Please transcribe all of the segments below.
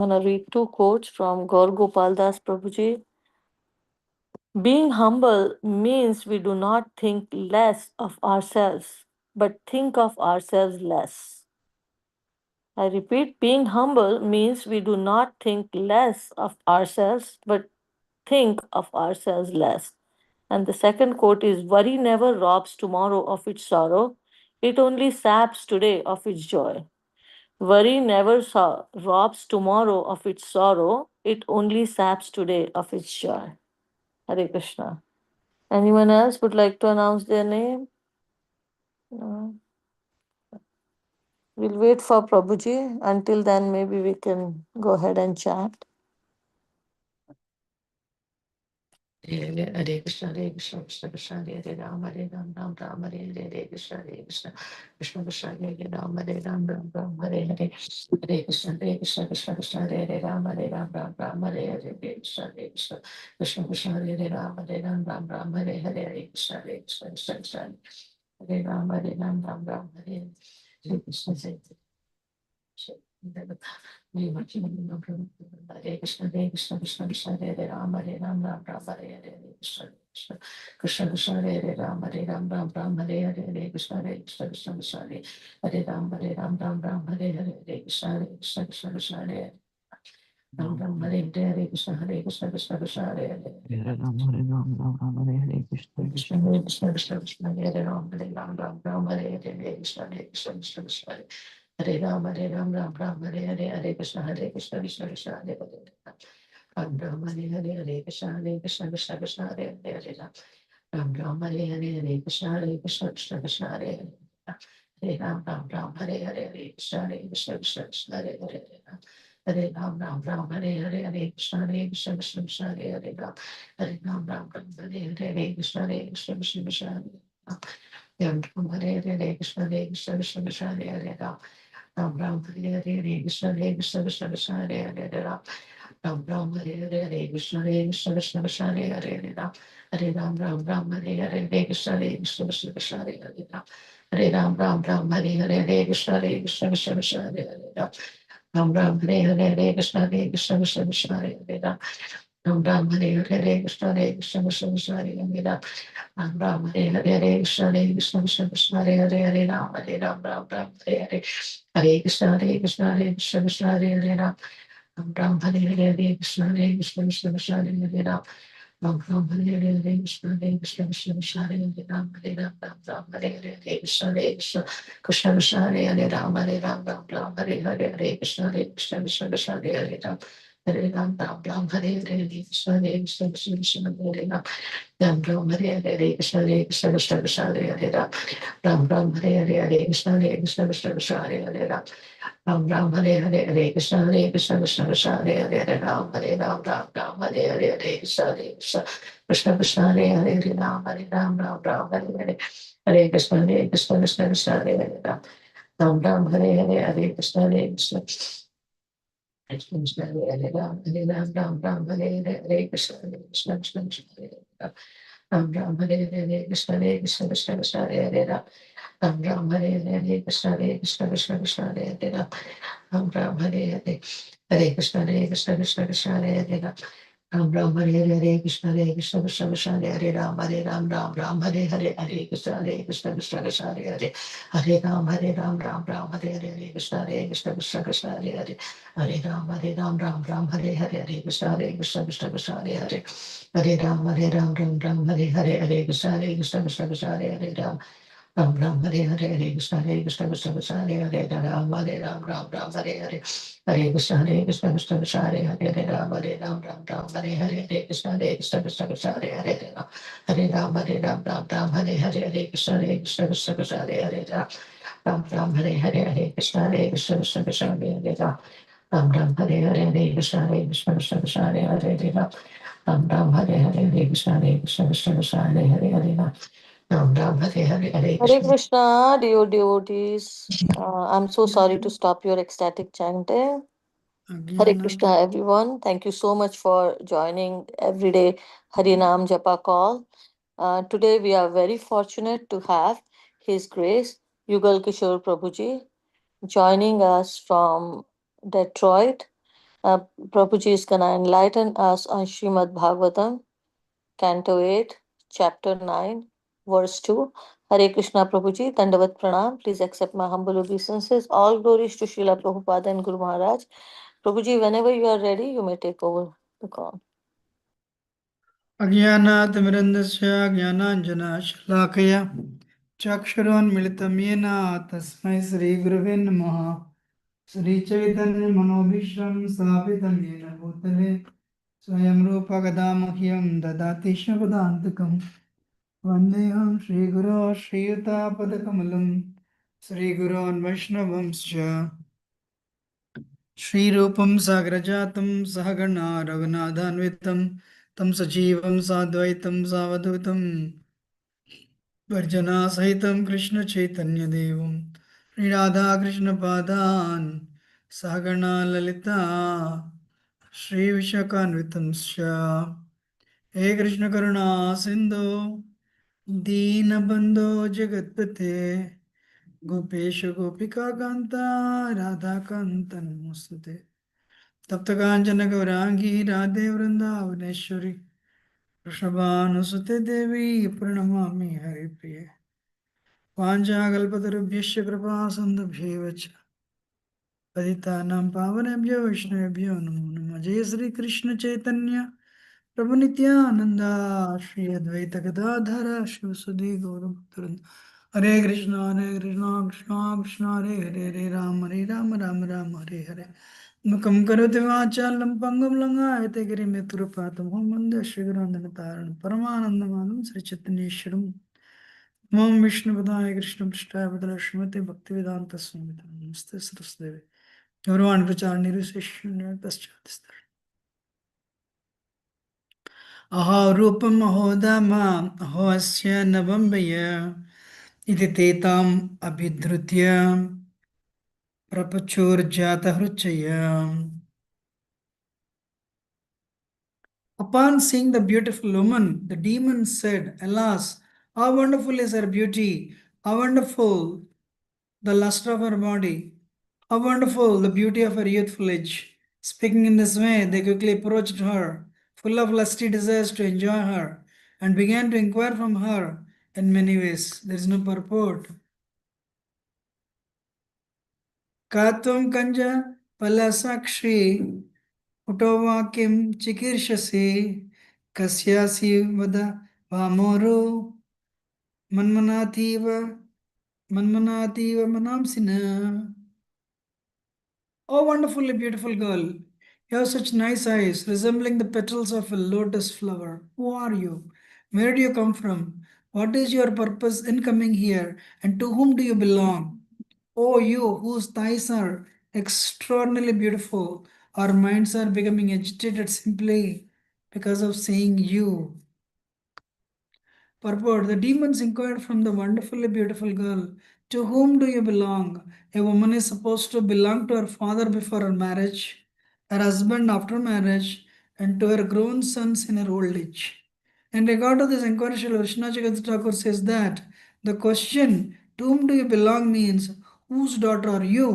I'm going to read two quotes from Gaur Gopal Das Prabhuji. Being humble means we do not think less of ourselves, but think of ourselves less. I repeat, being humble means we do not think less of ourselves, but think of ourselves less. And the second quote is: worry never robs tomorrow of its sorrow, it only saps today of its joy. Worry never robs tomorrow of its sorrow, it only saps today of its joy. Hare Krishna. Anyone else would like to announce their name? No. We'll wait for Prabhuji. Until then, maybe we can go ahead and chant. Hare Krishna, Hare Krishna, Krishna Krishna, Hare Rama, Hare Ram, Ram Ram, Hare Hare, Hare Krishna, Hare Krishna, Krishna Krishna, Hare Rama, Hare Ram, Ram Ram, Hare Hare, Hare Krishna, Hare Krishna, Krishna Krishna, Hare Rama, Hare Ram, Ram Ram, Hare Hare, Hare Krishna, Hare Krishna, Krishna Krishna, Hare Rama, Hare Ram, Ram Ram, Hare Hare, Hare Krishna, Hare Krishna, Krishna Krishna, Hare Rama, Hare Ram, Ram Ram, Hare Hare Krishna, Hare Hare Krishna, Hare Krishna, Krishna Krishna, Hare Rama, Hare Ram, Ram Ram, Hare Hare, Hare Krishna, Krishna Krishna, Hare Rama, Hare Ram, Ram Ram, Hare Hare, Hare Krishna, Hare Krishna, Krishna Krishna, Hare Ram, Hare Ram, Ram Ram, Hare Hare, Hare Krishna, Hare Krishna, Krishna Krishna, Hare Ram Ram, Hare Hare, Hare Krishna, Hare Krishna, Krishna Krishna, Hare Hare, Hare Rama, Hare Rama, Rama Rama, Hare Hare, Krishna Hare Krishna. Krishna, Hare Krishna, Krishna Krishna, Hare Ram, Hare Ram, Ram Ram, Hare Hare, Hare Krishna, Hare Krishna, Krishna Krishna, Hare Ram, Hare Ram, Ram Ram, Hare Hare, Hare Krishna, Hare Krishna, Krishna Krishna, Hare Hare, Ram Ram, Hare Hare, Hare Krishna, Hare Krishna, Krishna Krishna, Hare Hare, Hare Ram, Ram Ram, Hare Hare, Hare Krishna, Hare Krishna, Krishna Krishna, Hare Hare, Hare Ram, Ram Ram, Hare Hare, Hare Krishna, Hare Krishna, Krishna Krishna, Hare Hare, Hare Ram, Ram Ram, Hare Hare, Hare Krishna, Hare Krishna, Krishna Krishna, Hare Hare, Hare Ram, Ram Ram, Hare Hare, Hare Krishna, Hare Krishna, Krishna Krishna, Hare Ram, Hare Hare, Hare Krishna, Hare Krishna, Krishna Krishna, Hare Hare, Ram Ram, Hare Hare, Hare Krishna, Hare Krishna, Krishna Krishna, Hare Hare, Ram Ram, Hare Hare, Hare Krishna, Hare Krishna, Krishna Krishna, Hare Hare, Hare Ram, Ram Ram, Hare Hare, Hare Krishna, Hare Krishna, Krishna Krishna, Hare Hare, Hare Ram, Ram Ram, Hare Hare, Hare Krishna, Hare Krishna, Krishna Krishna, Hare Hare, Ram Ram, Hare Hare, Hare Krishna, Hare Krishna, Krishna Krishna, Hare Hare, Ram Ram, Hare Hare, Hare Krishna, Hare Krishna, Krishna Krishna, Hare Hare, Ram Ram, Hare Hare, Hare Krishna, Hare Krishna, Krishna Krishna, Hare Hare, Hare Ram, Hare Ram, Ram Ram, Hare Hare, Hare Krishna, Hare Krishna, Hare Krishna, Krishna Hare Hare, Ram Ram, Hare Hare, Hare Krishna, Hare Krishna, Krishna Krishna, Hare Hare, Ram Ram, Hare Hare, Hare Krishna, Hare Krishna, Krishna Krishna, Hare Hare, Hare Ram, Ram Ram, Hare Hare, Hare Krishna, Hare Krishna, Krishna Krishna, Hare Hare, Hare Ram, Ram Ram, Hare Hare, Hare Krishna, Hare Krishna, Krishna Krishna, Hare Hare, Hare Ram, Ram Ram, Hare Hare, Hare Krishna, Hare Krishna, Krishna Krishna, Hare Ram, Ram Ram, Hare Hare, Hare Krishna, Hare Krishna, Krishna Krishna, Hare Hare, Ram Ram, Hare Hare, Hare Krishna, Hare Krishna, Krishna Krishna, Hare Hare, Ram Ram, Hare Hare, Hare Krishna, Hare Krishna, Krishna Krishna, Hare Hare, Ram Hare Ram, Ram Ram, Hare Hare, Hare Krishna, Hare Krishna, Krishna Krishna, Hare Hare, Ram Hare Ram, Ram Ram, Hare Hare, Hare Krishna, Hare Krishna, Krishna Krishna, Hare Hare, Ram Ram, Hare Hare, Hare Krishna, Hare Krishna, Krishna Hare Hare, Ram Hare Ram, Ram Ram, Hare Hare, Hare Krishna, Hare Krishna, Krishna Krishna, Hare Hare, Ram Ram, Hare Hare, Hare Krishna, Hare Krishna, Krishna Krishna, Hare Hare, Ram Ram, Hare Hare, Hare Krishna, Hare Krishna, Krishna Krishna, Hare Hare, Ram Ram, Hare Hare, Hare Krishna, Hare Krishna, Krishna Krishna, Hare Hare, Ram Ram, Hare Hare, Hare Krishna, Hare Krishna, Krishna Krishna, Hare Hare, Hare Ram, Ram Ram, Hare Hare, Hare Krishna, Hare Krishna, Krishna Krishna, Hare Hare, Hare Ram, Hare Ram, Ram Ram, Hare Hare, Hare Krishna, Hare Krishna, Krishna Krishna, Hare Hare, Hare Ram, Hare Ram, Ram Ram, Hare Hare, Hare Krishna, Hare Krishna, Krishna Krishna, Hare Hare, Hare Ram, Hare Ram, Ram Ram, Hare Hare, Hare Krishna, Hare Krishna, Krishna Krishna, Hare Hare, Ram Ram, Hare Hare, Hare Krishna, Hare Krishna, Krishna Krishna, Hare Hare, Ram Hare Ram, Ram Ram, Hare Hare, Hare Krishna, Hare Krishna, Krishna Krishna, Hare Hare, Ram Hare Ram, Ram Ram, Hare Hare, Hare Krishna, Hare Krishna, Krishna Krishna, Hare Hare, Hare Ram, Hare Ram, Ram Ram, Hare Hare, Hare Krishna, Hare Krishna, Krishna Krishna, Hare Hare, Ram Ram, Hare Hare, Hare Krishna, Hare Krishna, Krishna Krishna, Hare Hare, Ram Ram, Hare Hare, Hare Krishna, Hare Krishna, Krishna Krishna, Hare Hare, Ram Ram, Hare Hare, Hare Krishna, Hare Krishna, Krishna Krishna, Hare Hare, Ram Ram, Hare Hare, Hare Hare Krishna. Krishna, dear devotees. I'm so sorry to stop your ecstatic chanting. Hare Agyana Krishna, everyone. Thank you so much for joining everyday Harinam Japa call. Today, we are very fortunate to have His Grace Yugal Kishore Prabhuji joining us from Detroit. Prabhuji is gonna enlighten us on Srimad Bhagavatam, Canto 8, Chapter 9, Verse 2. Hare Krishna Prabhuji, Dandavat Pranam. Please accept my humble obeisances. All glories to Srila Prabhupada and Guru Maharaj. Prabhuji, whenever you are ready, you may take over the call. अज्ञानातिमिरन्दस्य ज्ञानाञ्जनशलाकया चक्षुरोन्मिलितं येन तस्मै श्रीगुरवे नमः। श्रीचैतन्यमनोभीष्टं स्थापितं येन भूतले स्वयं रूपकदा मह्यं ददाति शपदान्तिकं वन्देऽहं श्रीगुरो श्रीयुतापदकमलं श्रीगुरोन् वैष्णवंश्च श्रीरूपं साग्रजातं सहगणा रघुनाथान्वितं तं सजीवं साद्वैतं सावधूतं वर्जना सहितं कृष्णचैतन्यदेवं श्रीराधाकृष्णपादान् सहगणा ललिता श्रीविशाखान्वितंश्च हे कृष्णकरुणा सिन्धो दीनबन्धो जगत्पते गोपेश गोपिकान्ता राधाकान्त नमोऽस्तुते तप्त कांचन गौरांगी राधे वृंदावनेश्वरी वृषभानुसुते देवी प्रणमामि हरिप्रिये वाञ्छाकल्पतरुभ्यश्च कृपा सिन्धुभ्येव च पतितानां पावनेभ्यो वैष्णवेभ्यो नमो नमः। जय श्री कृष्ण चैतन्य प्रभु नित्यानंद श्री अद्वैत गदाधर शिवसुधि गौरभक्तवृंद हरे कृष्णा कृष्णा कृष्णा हरे हरे हरे राम राम राम हरे हरे मुखं करोति वाचालं पङ्गुं लङ्घयते गिरिमित्रपातमहं वन्दे श्रीगुरोन्दनतारणं परमानन्दमानं श्रीचैतन्येश्वरं नमो विष्णुपदाय कृष्णपृष्ठाय भद्राय श्रीमते भक्तिवेदान्तस्वामिते नमस्ते सरस्वती गौरवाणी प्रचारिणे ऋषिशून्य पश्चात् अहो रूपम् अहो धाम अहो अस्य नभं व्यय इति ते ताम् अभिधृत्य प्रपचोर्जातहृच्चय. Upon seeing the beautiful woman, the demon said, "Alas, how wonderful is her beauty! How wonderful the luster of her body! How wonderful the beauty of her youthful age!" Speaking in this way, they quickly approached her, full of lusty desires to enjoy her, and began to inquire from her in many ways. There is no purport. Katvam kanja palasakshi utova kim chikirshasi kasyasi vada vamoro manmanativa manmanativa manamsina. Oh, wonderfully beautiful girl. You have such nice eyes, resembling the petals of a lotus flower. Who are you? Where do you come from? What is your purpose in coming here? And to whom do you belong? Oh, you whose thighs are extraordinarily beautiful, our minds are becoming agitated simply because of seeing you. Purport: the demons inquired from the wonderfully beautiful girl, "To whom do you belong?" A woman is supposed to belong to her father before her marriage, her husband after marriage, and to her grown sons in her old age. In regard to this inquiry, Srila Vishnu Jagat Thakur says that the question, "To whom do you belong?" means, "Whose daughter are you?"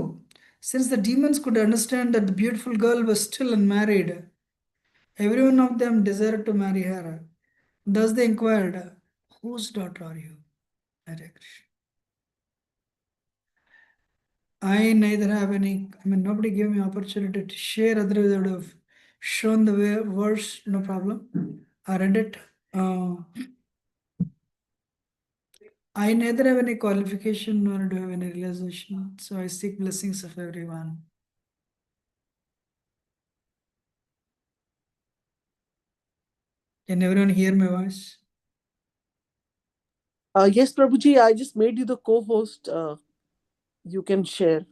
Since the demons could understand that the beautiful girl was still unmarried, every one of them desired to marry her. Thus they inquired, "Whose daughter are you?" Hare Krishna. I neither have any, nobody gave me opportunity to share, otherwise I would have shown the way, verse, no problem. I read it. I neither have any qualification nor do I have any realization. So I seek blessings of everyone. Can everyone hear my voice? Yes, Prabhuji, I just made you the co-host. You can share.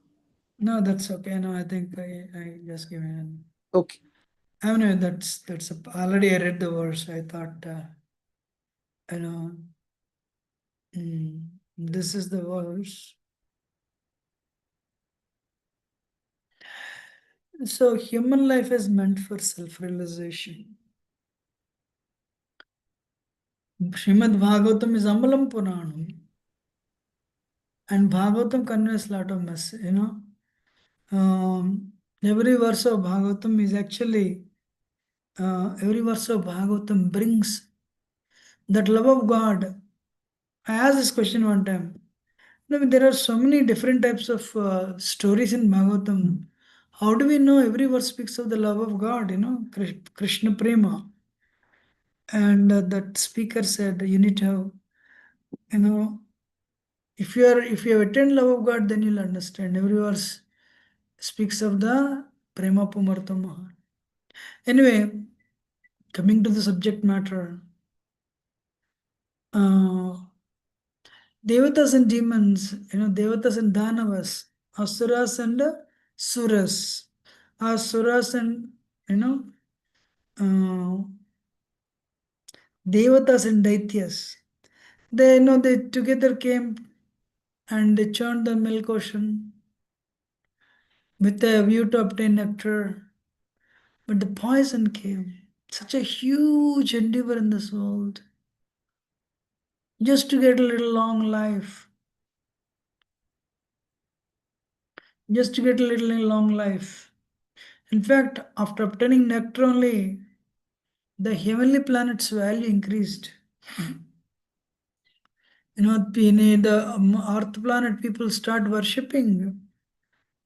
No, that's okay. No, I think I just give in. Okay. I mean, already I read the verse. I thought, this is the verse. So human life is meant for self-realization. Srimad Bhagavatam is Ambalam Puranam. And Bhagavatam conveys a lot of message, Every verse of Bhagavatam is actually, every verse of Bhagavatam brings that love of God. I asked this question one time. There are so many different types of stories in Bhagavatam. How do we know every verse speaks of the love of God? Krishna Prema. And that speaker said, you need to have, you know, if you have attained love of God, then you'll understand. Every verse speaks of the Prema Pumartama. Anyway, coming to the subject matter, uh, Devatas and demons, Devatas and Danavas, Asuras and Suras, Asuras and, you know, uh, Devatas and Daityas. They together came and they churned the milk ocean with a view to obtain nectar. But the poison came. Such a huge endeavor in this world. Just to get a little long life. Just to get a little long life. In fact, after obtaining nectar only, the heavenly planet's value increased. In the Earth planet, people start worshipping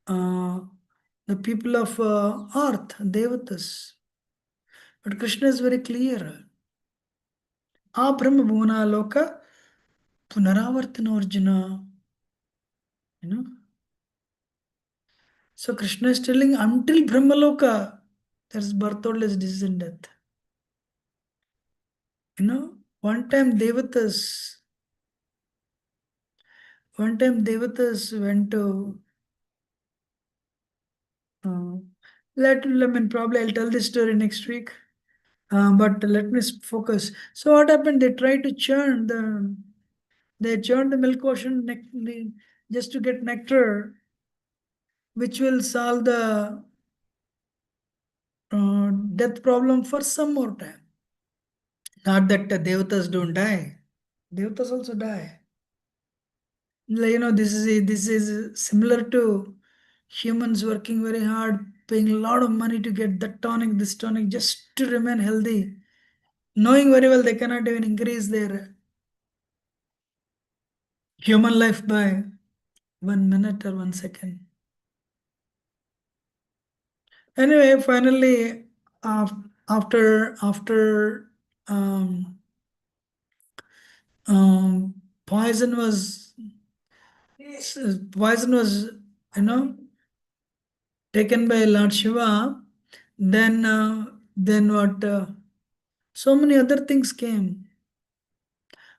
the people of Earth, Devatas. But Krishna is very clear. Abrahma Bhuvana Loka Punaravartana Arjuna. So Krishna is telling until Brahmaloka, there's birth, old age, disease, and death. One time Devatas went to probably I'll tell this story next week. But let me focus. So what happened? They tried to they churned the milk ocean just to get nectar, which will solve the death problem for some more time. Not that the Devatas don't die. Devatas also die. This is similar to humans working very hard, paying a lot of money to get that tonic, this tonic, just to remain healthy, knowing very well they cannot even increase their human life by 1 minute or 1 second. Anyway, finally, after um, poison was poison was you know taken by Lord Shiva, then what? So many other things came,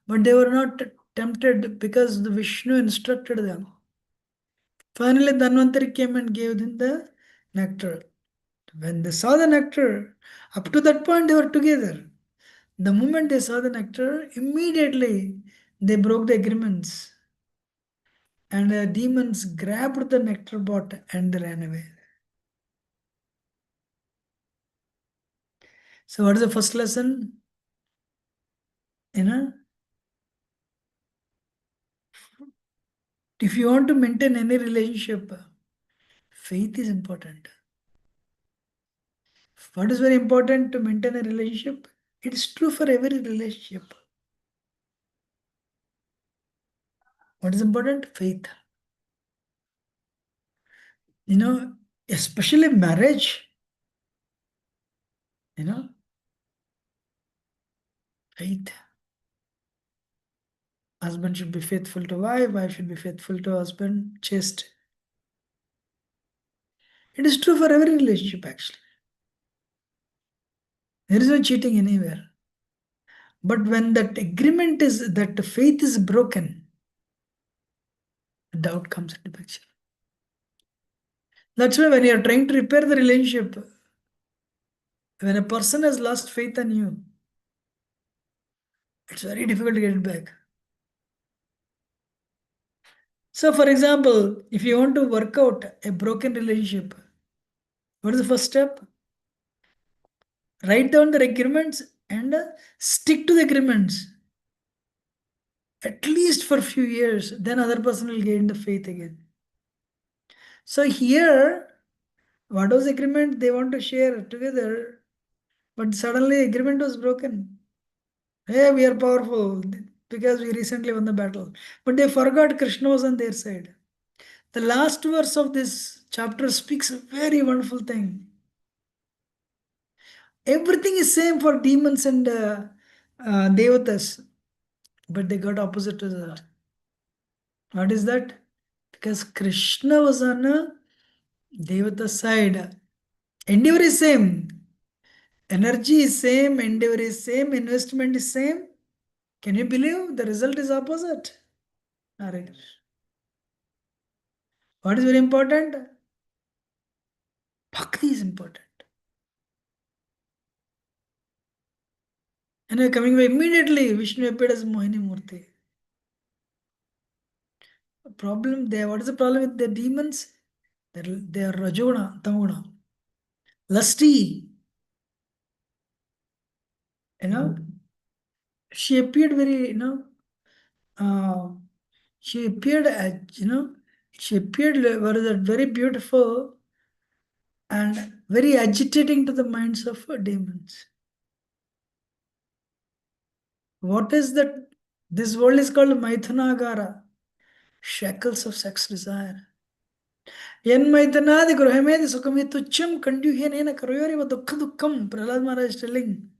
but they were not tempted because the Vishnu instructed them. Finally, Dhanvantari came and gave them the nectar. When they saw the nectar, up to that point they were together. The moment they saw the nectar, immediately they broke the agreements. And the demons grabbed the nectar pot and they ran away. So, what is the first lesson? If you want to maintain any relationship, faith is important. What is very important to maintain a relationship? It is true for every relationship. What is important? Faith. Especially marriage. Faith. Husband should be faithful to wife, wife should be faithful to husband, chaste. It is true for every relationship actually. There is no cheating anywhere. But when that agreement is, that faith is broken, doubt comes into picture. That's why when you are trying to repair the relationship, when a person has lost faith on you, it's very difficult to get it back. So, for example, if you want to work out a broken relationship, what is the first step? Write down the agreements and stick to the agreements. At least for a few years, then other person will gain the faith again. So here, What was agreement? They want to share together, but suddenly agreement was broken. Hey, we are powerful because we recently won the battle. But they forgot Krishna was on their side. The last verse of this chapter speaks a very wonderful thing. Everything is same for demons and devatas, but they got opposite result. What is that? Because Krishna was on a devata side. Endeavor is same. Energy is same. Endeavor is same. Investment is same. Can you believe the result is opposite? Alright. What is very important? Bhakti is important. And coming by immediately, Vishnu appeared as Mohini Murti. Problem there. What is the problem with the demons? They are Rajoguna, Tamoguna. Lusty. You know, she appeared very, uh, she appeared as, she appeared what is that, very beautiful and very agitating to the minds of demons. What is that? This world is called Maithunagara, shackles of sex desire. Yen Maithanadi Gruhamedi Sukami Tucham Kanduhena Karayori Dukam, Prahlad Maharaj is telling.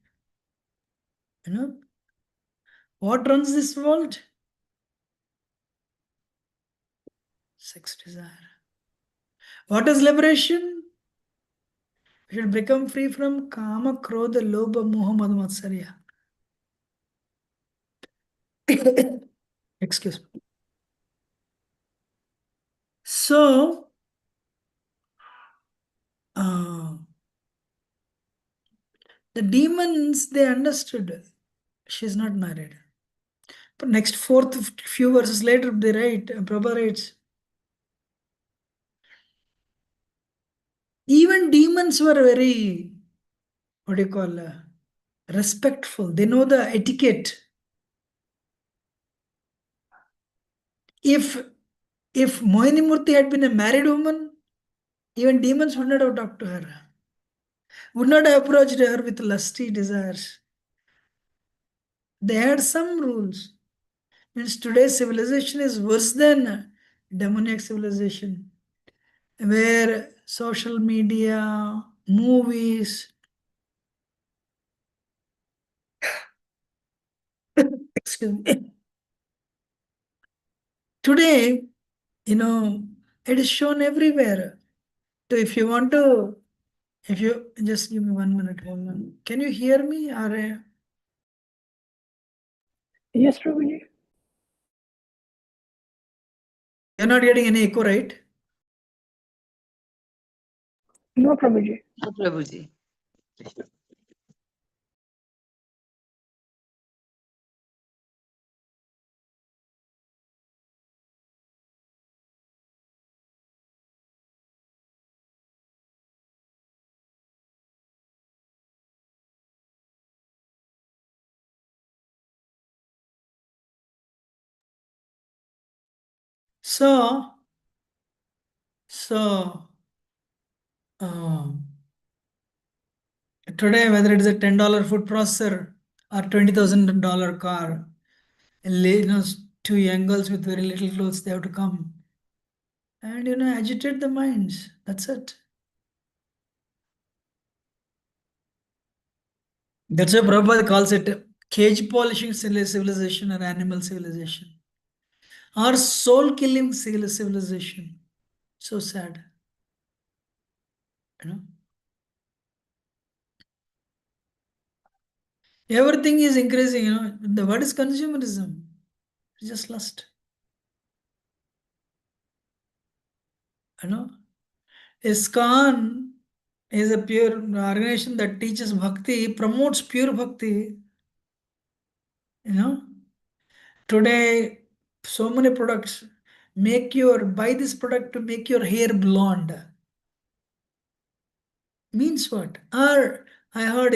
You know, what runs this world? Sex desire. What is liberation? We should become free from Kama, Krodha, Lobha, Moha, Mad, Matsarya. Excuse me. So, the demons, they understood she's not married. But next fourth few verses later, they write, Prabhupada writes, even demons were very, what do you call, respectful. They know the etiquette. If Mohini Murti had been a married woman, even demons would not have talked to her, would not have approached her with lusty desires. They had some rules. Means today's civilization is worse than demoniac civilization, where social media, movies, excuse me, today, it is shown everywhere. So if you want to, if you just give me 1 minute, hold on. Can you hear me? Or Yes, Prabhuji. you're not getting any echo, right? No, Prabhuji. No, Prabhuji. So, today, whether it is a $10 food processor or $20,000 car, two young girls with very little clothes, they have to come and agitate the minds. That's it. That's why Prabhupada calls it cage polishing civilization or animal civilization or soul killing civilization. So sad. You know, everything is increasing. The word is consumerism. It's just lust. ISKCON is a pure organization that teaches bhakti, promotes pure bhakti. Today, so many products buy this product to make your hair blonde. Means what? Or I heard,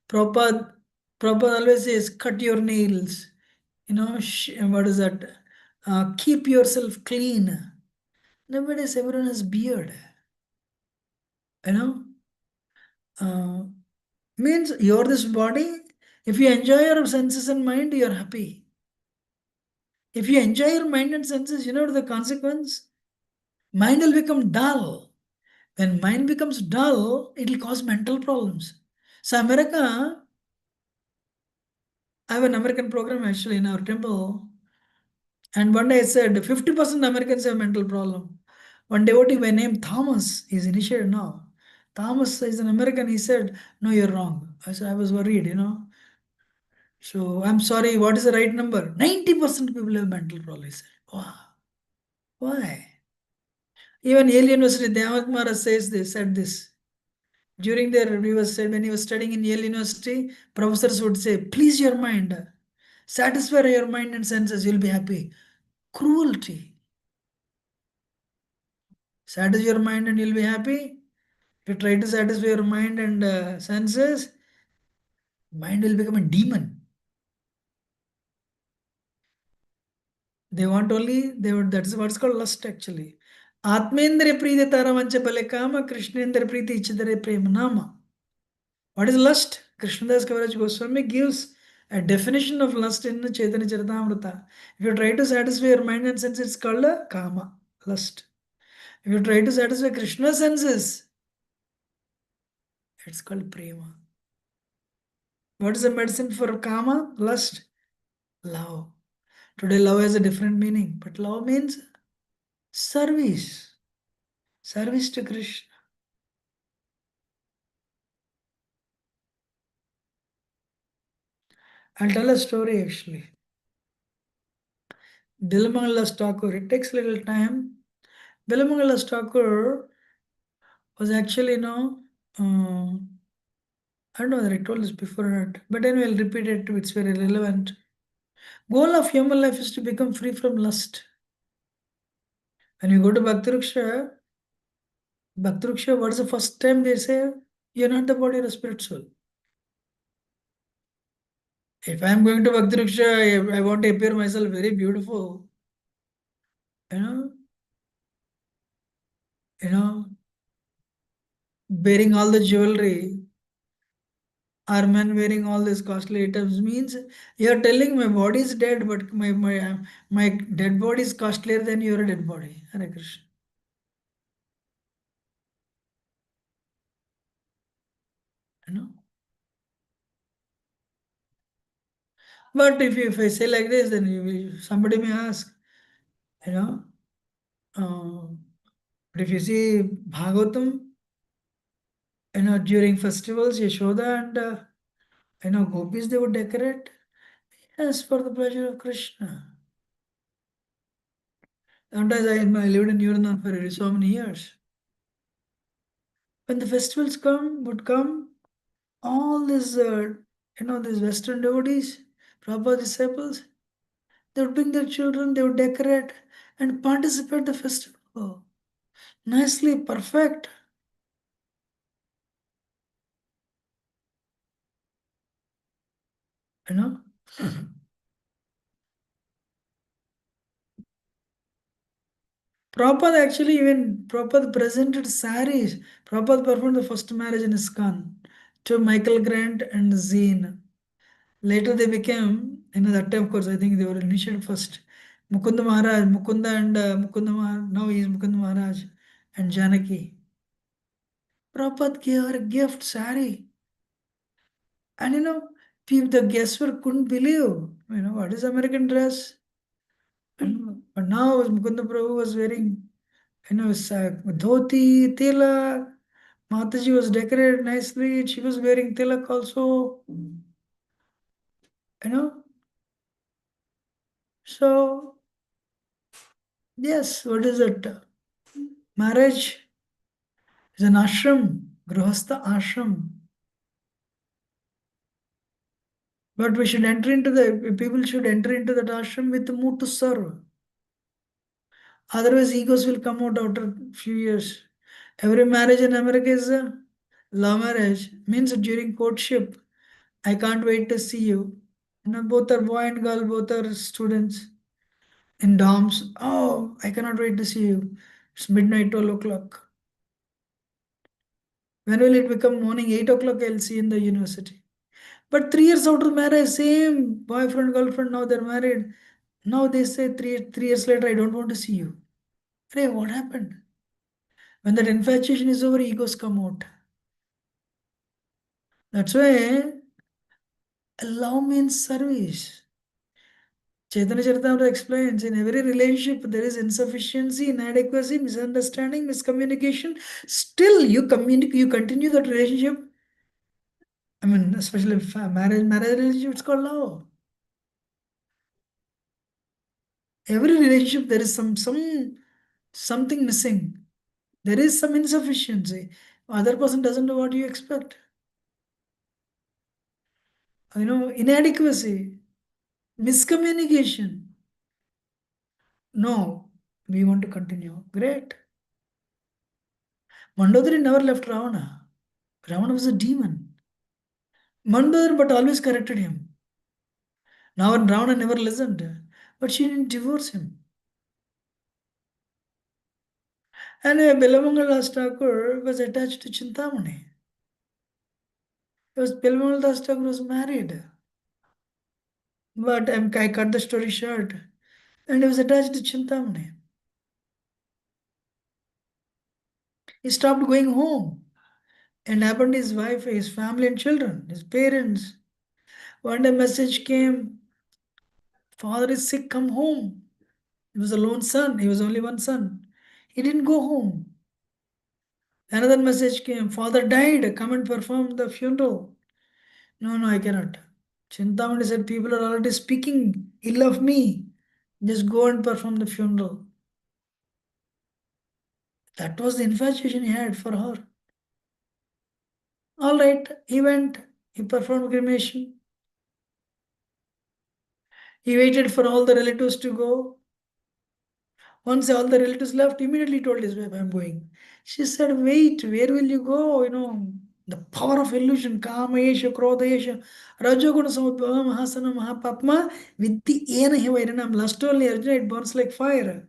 Prabhupada, Prabhupada always says, cut your nails. What is that? Keep yourself clean. Nowadays, everyone has beard. You know, means you're this body. If you enjoy your senses and mind, you're happy. If you enjoy your mind and senses, you know the consequence? Mind will become dull. When mind becomes dull, it will cause mental problems. So America, I have an American program actually in our temple. And one day I said 50% Americans have mental problem. One devotee by name Thomas is initiated now. Thomas is an American. He said, "No, you're wrong." I said, I was worried, you know. So I'm sorry, what is the right number? 90% people have mental problems. He said, wow. Why? Even Yale University, Devakumara says this, said this. During their, he was said when he was studying in Yale University, professors would say, please your mind, satisfy your mind and senses, you'll be happy. Cruelty. Satisfy your mind and you'll be happy. If you try to satisfy your mind and senses, mind will become a demon. They want only, they would, that's what's called lust actually. Atmendra Priti Taravancha Balekama, Krishnendra Priti Ichidare Prema Nama. What is lust? Krishnadas Kaviraj Goswami gives a definition of lust in Chaitanya Charitamrita. If you try to satisfy your mind and senses, it's called a kama, lust. If you try to satisfy Krishna's senses, it's called prema. What is the medicine for kama? Lust. Love. Today love has a different meaning, but love means service. Service to Krishna. I'll tell a story actually. Bilamangala Thakur, it takes a little time. Bilamangala Thakur was actually, I don't know whether I told this before or not, but anyway, I'll repeat it, it's very relevant. Goal of human life is to become free from lust. When you go to Bhakti Ruksha, what is the first time they say? You're not the body, you're a spirit soul. If I'm going to Bhakti Ruksha, I want to appear myself very beautiful. You know, you know, wearing all the jewelry, our men wearing all these costly items means you're telling my body is dead, but my dead body is costlier than your dead body. Hare Krishna. You know. But if I say like this, then somebody may ask, you know, but if you see Bhagavatam, during festivals, Yashoda and gopis, they would decorate. Yes, for the pleasure of Krishna. Sometimes I lived in Yurnan for so many years. When the festivals would come, all these, these Western devotees, Prabhupada disciples, they would bring their children, they would decorate and participate the festival. Nicely, perfect. You know? Prabhupada actually, even Prabhupada presented saris. Prabhupada performed the first marriage in ISKCON to Michael Grant and Zine. Later they became, that time of course, I think they were initiated first. Mukunda Maharaj, Mukunda and Mukunda Maharaj, now he is Mukunda Maharaj and Janaki. Prabhupada gave her a gift, sari. And the guests couldn't believe, what is American dress? But now Mukunda Prabhu was wearing, dhoti, tilak. Mataji was decorated nicely. She was wearing tilak also. So, yes, what is it? Marriage is an ashram, grihastha ashram. But we should enter into people should enter into that ashram with the mood to serve. Otherwise, egos will come out after a few years. Every marriage in America is a love marriage. Means during courtship, I can't wait to see you. Both are boy and girl, both are students in dorms. Oh, I cannot wait to see you. It's midnight, 12 o'clock. When will it become morning? 8 o'clock I'll see in the university. But 3 years after marriage, same boyfriend, girlfriend, now they're married. Now they say 3 years later, I don't want to see you. Hey, what happened? When that infatuation is over, egos come out. That's why love means service. Chaitanya Charitamrita explains in every relationship there is insufficiency, inadequacy, misunderstanding, miscommunication. Still, you communicate, you continue that relationship. I mean, especially marriage relationship, it's called love. Every relationship there is something missing. There is some insufficiency. Other person doesn't know what you expect. Inadequacy, miscommunication. No, we want to continue. Great. Mandodari never left Ravana. Ravana was a demon. Mandodari but always corrected him. Now Ravana never listened, but she didn't divorce him. And Belamangal Das Thakur was attached to Chintamani. Belamangal Das Thakur was married. But I cut the story short. And he was attached to Chintamani. He stopped going home and abandoned his wife, his family and children, his parents. One day message came, father is sick, come home. He was a lone son, he was only one son. He didn't go home. Another message came, father died, come and perform the funeral. No, I cannot. Chintamani said, people are already speaking ill of me. Just go and perform the funeral. That was the infatuation he had for her. All right, he went, he performed cremation. He waited for all the relatives to go. Once all the relatives left, immediately told his wife, I'm going. She said, wait, where will you go? The power of illusion, Kama Yesha, Krodha Yesha, Rajoguna Samudbhava, Mahasana, Mahapapma, with the Ena Hivayanam, lust only Arjuna, it burns like fire.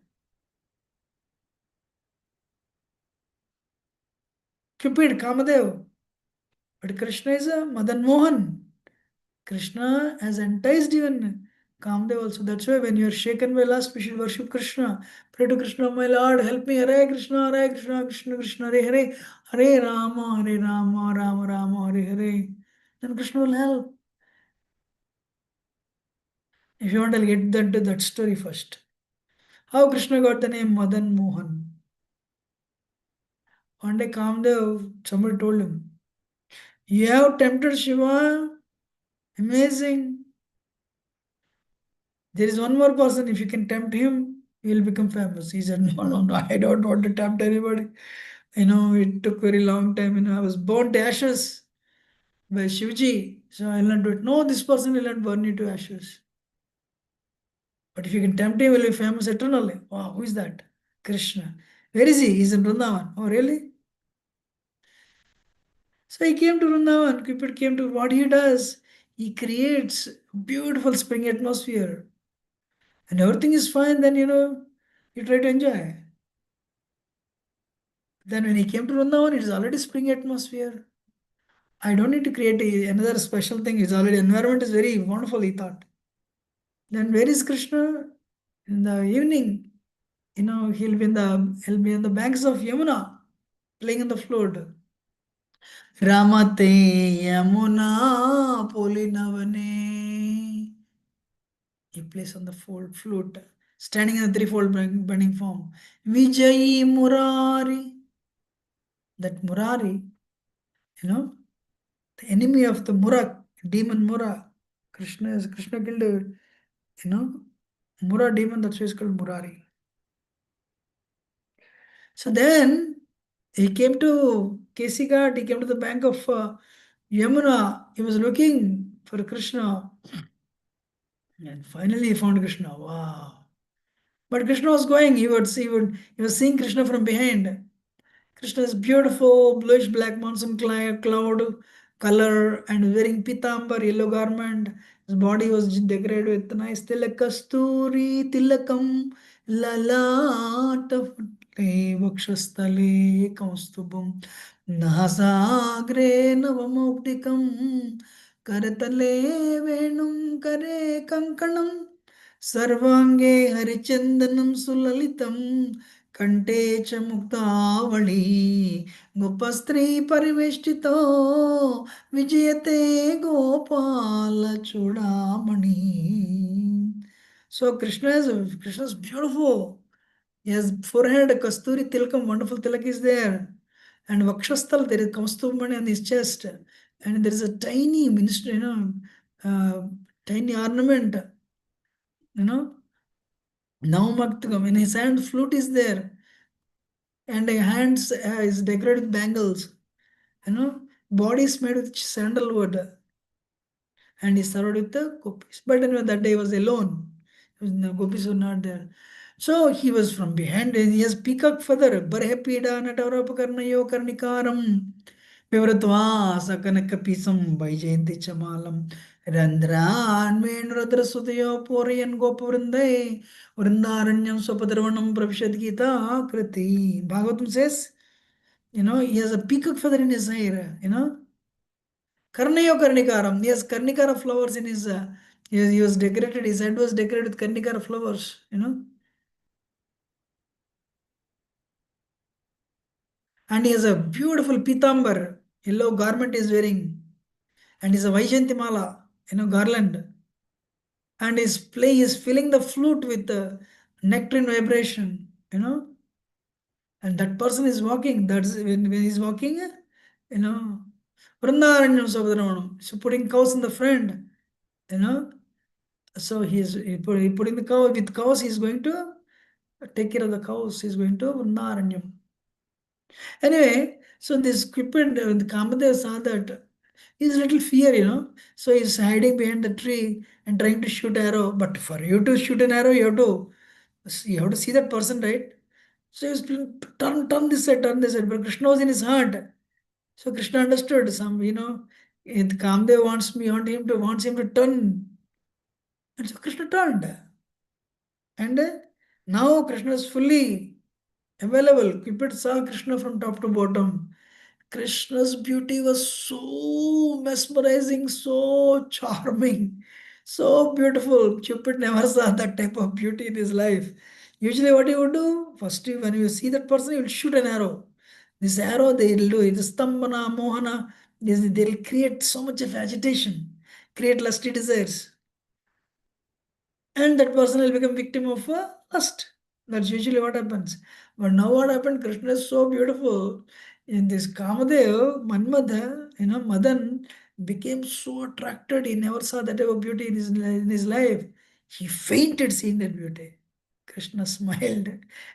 Cupid, Kamadev. But Krishna is a Madan Mohan. Krishna has enticed even Kamdev also. That's why when you are shaken by lust, we should worship Krishna. Pray to Krishna, my Lord, help me. Hare Krishna, Krishna Krishna, Hare Hare. Hare Rama, Rama Rama, Hare Hare. Then Krishna will help. If you want, I'll get to that story first. How Krishna got the name Madan Mohan. One day Kamdev, somebody told him, you have tempted Shiva. Amazing. There is one more person, if you can tempt him, he will become famous. He said, no, I don't want to tempt anybody. It took very long time. I was burnt to ashes by Shivji. So I'll not do it. No, this person will not burn you to ashes. But if you can tempt him, he will be famous eternally. Wow, who is that? Krishna. Where is he? He's in Vrindavan. Oh, really? So he came to Vrindavan. Cupid came to what he does. He creates beautiful spring atmosphere. And everything is fine, then you try to enjoy. Then when he came to Vrindavan, it is already spring atmosphere. I don't need to create another special thing. It's already environment is very wonderful, he thought. Then where is Krishna? In the evening, he'll be on the banks of Yamuna, playing on the flute. Ramate Yamuna Polinavane. He plays on the flute, standing in a threefold burning form. Vijayi Murari. That Murari, the enemy of the Mura, demon Mura. Krishna killed Mura demon, that's why it's called Murari. So then he came to Kesi Ghat, he came to the bank of Yamuna. He was looking for Krishna. And finally he found Krishna. Wow. But Krishna was going, he was seeing Krishna from behind. Krishna is beautiful, bluish black monsoon cloud color and wearing pitambar, yellow garment. His body was decorated with nice tilak, kasturi tilakam, lalat. वक्षस्थले कौस्तुभं नासाग्रे नवमौक्तिकं करतले वेणुं करे कङ्कणं सर्वाङ्गे हरिचन्दनं सुललितं कंठे च मुक्तावळी गोपस्त्री परिवेष्टितो विजयते Gopal Chudamani. So Krishna's beautiful. His forehead, Kasturi Tilakam, wonderful tilak is there. And Vakshasthal, there is Kaustubmani on his chest. And there is a tiny ministry, tiny ornament, you know. Navamaktakam, in his hand, flute is there. And his hands is decorated with bangles. Body is made with sandalwood. And he served with the gopis. But anyway, that day he was alone. The gopis were not there. So he was from behind, and he has peacock feather. Barhepida natavrapakarnayo karnikaram. Vivratva sakanakapisam vaijayanti chamalam. Randran venradra sudayo poriyan gopavrindai. Vrindaranyam swapadarvanam pravishad gita kriti. Bhagavatam says, he has a peacock feather in his hair. Karnayo Karnikaram. He has Karnikara flowers in his. He was decorated. His head was decorated with Karnikara flowers. And he has a beautiful pitambar, yellow garment he is wearing, and is a Vaishantimala, garland. And he is filling the flute with the nectarine vibration. And that person is walking. That's when he's walking, Vrindaranyam Sabadranam. So putting cows in the front, you know. So he putting the cow with cows. He's going to take care of the cows. He's going to Vrindaranyam. Anyway, so this Cupid, the Kamadev saw that he's a little fear. So he's hiding behind the tree and trying to shoot arrow. But for you to shoot an arrow, you have to see that person, right? So he's turn this side, turn this side. But Krishna was in his heart. So Krishna understood Kamdev wants him to turn. And so Krishna turned. And now Krishna is fully available. Cupid saw Krishna from top to bottom. Krishna's beauty was so mesmerizing, so charming, so beautiful. Cupid never saw that type of beauty in his life. Usually, what he would do, first, when you see that person, he will shoot an arrow. This arrow they'll do, it is Stambana, Mohana, they'll create so much of agitation, create lusty desires. And that person will become victim of lust. That's usually what happens. But now what happened? Krishna is so beautiful. In this Kamadev, Manmadha, Madan became so attracted. He never saw that type of beauty in his life. He fainted seeing that beauty. Krishna smiled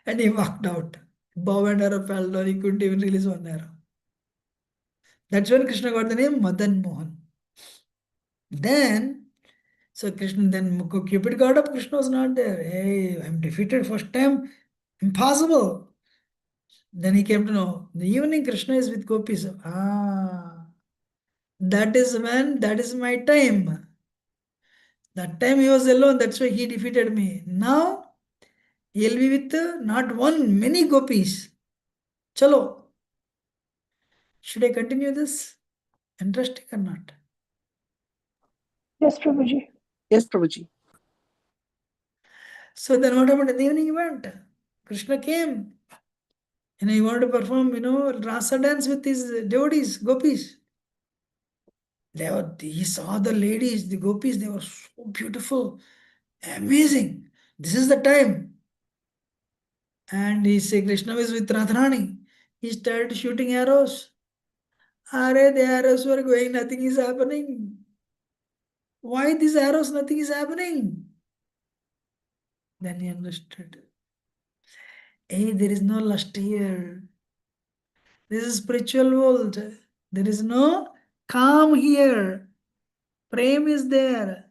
and he walked out. Bow and arrow fell down. He couldn't even release one arrow. That's when Krishna got the name Madan Mohan. So Krishna, then Cupid got up, Krishna was not there. Hey, I'm defeated first time. Impossible. Then he came to know. In the evening, Krishna is with gopis. That is my time. That time he was alone, that's why he defeated me. Now, he'll be with not one, many gopis. Chalo. Should I continue this? Interesting or not? Yes, Prabhuji. Yes, Prabhuji. So then what happened in the evening he went? Krishna came. He wanted to perform, rasa dance with his devotees, gopis. He saw the ladies, the gopis, they were so beautiful, amazing. This is the time. And he said, Krishna was with Radharani. He started shooting arrows. Are the arrows were going, nothing is happening. Why these arrows, nothing is happening? Then he understood. Hey, there is no lust here. This is spiritual world. There is no calm here. Prem is there.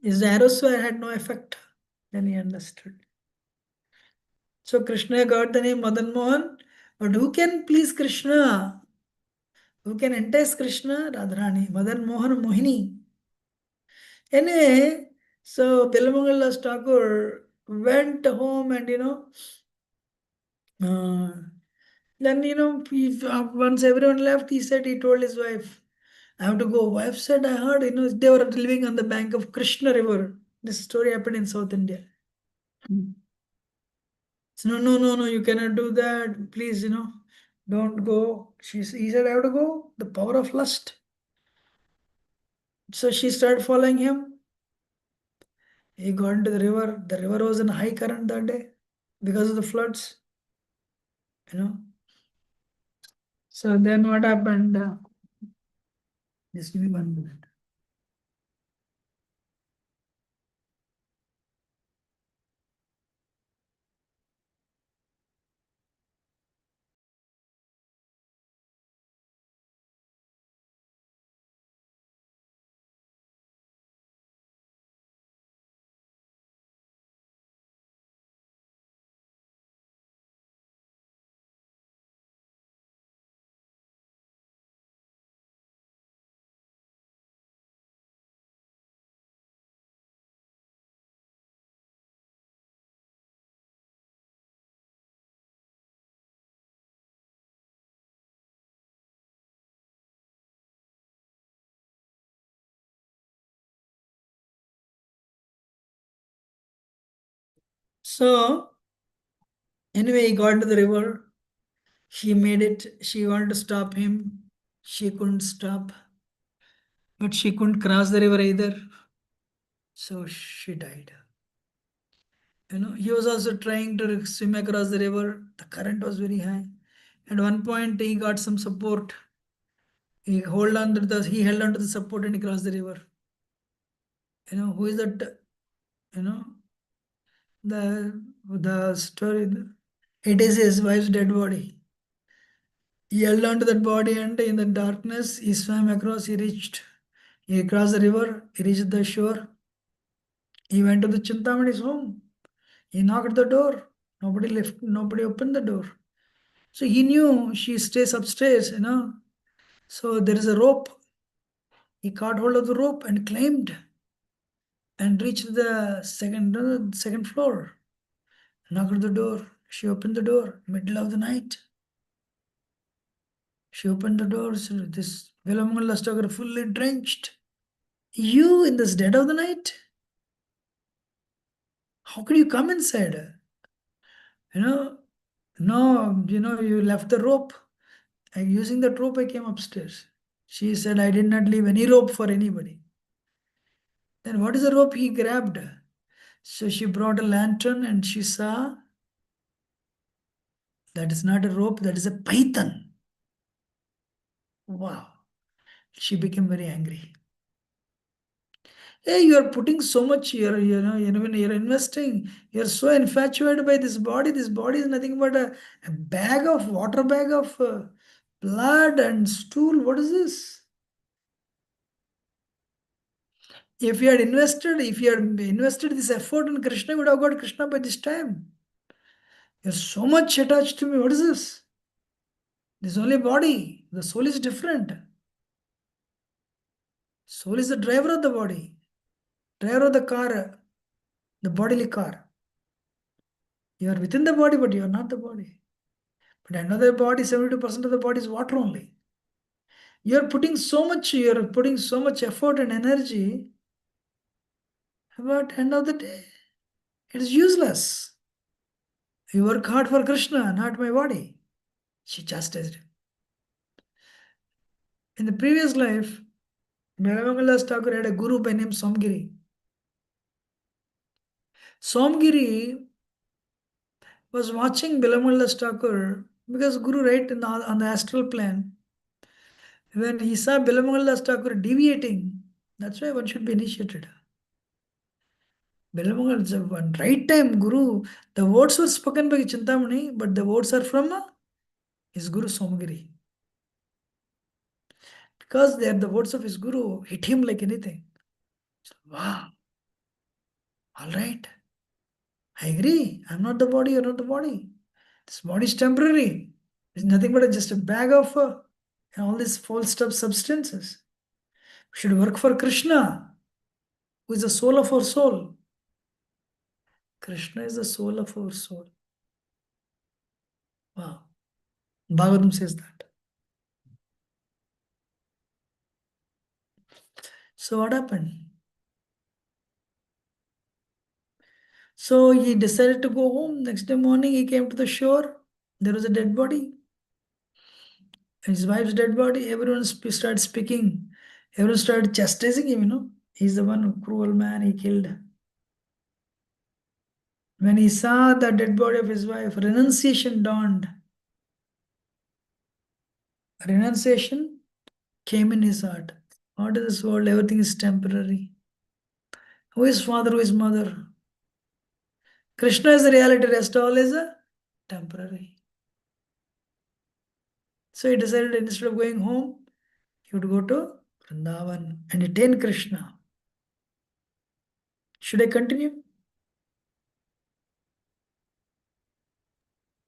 His arrows had no effect. Then he understood. So Krishna got the name Madan Mohan. But who can please Krishna? Who can entice Krishna? Radharani. Madan Mohan Mohini. Anyway, so Bilamangal Thakur went home and then once everyone left, he told his wife, I have to go. Wife said, I heard, they were living on the bank of Krishna River. This story happened in South India. So, no, you cannot do that. Please, don't go. He said, I have to go. The power of lust. So she started following him. He got into the river. The river was in high current that day because of the floods. So then what happened? Just give me 1 minute. So anyway, he got into the river. She made it. She wanted to stop him. She couldn't stop. But she couldn't cross the river either. So she died. He was also trying to swim across the river. The current was very high. At one point, he got some support. He held on to the support and he crossed the river. Who is that? You know, the story. It is his wife's dead body. He held on to that body and in the darkness, he swam across. He crossed the river. He reached the shore. He went to the Chintamani's home. He knocked at the door. Nobody opened the door. So he knew she stays upstairs. So there is a rope. He caught hold of the rope and climbed and reached the second floor. Knocked at the door. She opened the door, middle of the night. She opened the door. So this Vilamangal Astagar fully drenched. You in this dead of the night? How could you come inside? No, you left the rope. And using that rope, I came upstairs. She said, I did not leave any rope for anybody. Then what is the rope he grabbed? So she brought a lantern and she saw that is not a rope, that is a python. Wow. She became very angry. Hey, you are putting so much, when you're investing, you're so infatuated by this body. This body is nothing but a water bag of blood and stool. What is this? If you had invested this effort in Krishna, you would have got Krishna by this time. You're so much attached to me. What is this? This is only body. The soul is different. Soul is the driver of the body, driver of the car, the bodily car. You are within the body, but you are not the body. But another body, 72% of the body is water only. You are putting so much effort and energy, but end of the day, it is useless. You work hard for Krishna, not my body. She chastised him. In the previous life, Balamangalas Thakur had a guru by name Somgiri. Somgiri was watching Balamangalas Thakur because Guru, right, on the astral plane, when he saw Balamangalas Thakur deviating, that's why one should be initiated. Balamangal, one right time, Guru, the words were spoken by Chintamani, but the words are from his Guru Somgiri. Because they are the words of his Guru, hit him like anything. So, wow, all right. I agree. I'm not the body, you're not the body. This body is temporary. It's nothing but just a bag of all these false stuff substances. We should work for Krishna, who is the soul of our soul. Krishna is the soul of our soul. Wow. Bhagavatam says that. So what happened? So he decided to go home. Next day morning, he came to the shore. There was a dead body. His wife's dead body. Everyone started speaking. Everyone started chastising him. He's the one cruel man he killed. When he saw the dead body of his wife, renunciation dawned. Renunciation came in his heart. What is this world? Everything is temporary. Who is father? Who is mother? Krishna is the reality. Rest all is a temporary. So he decided instead of going home, he would go to Vrindavan and attain Krishna. Should I continue?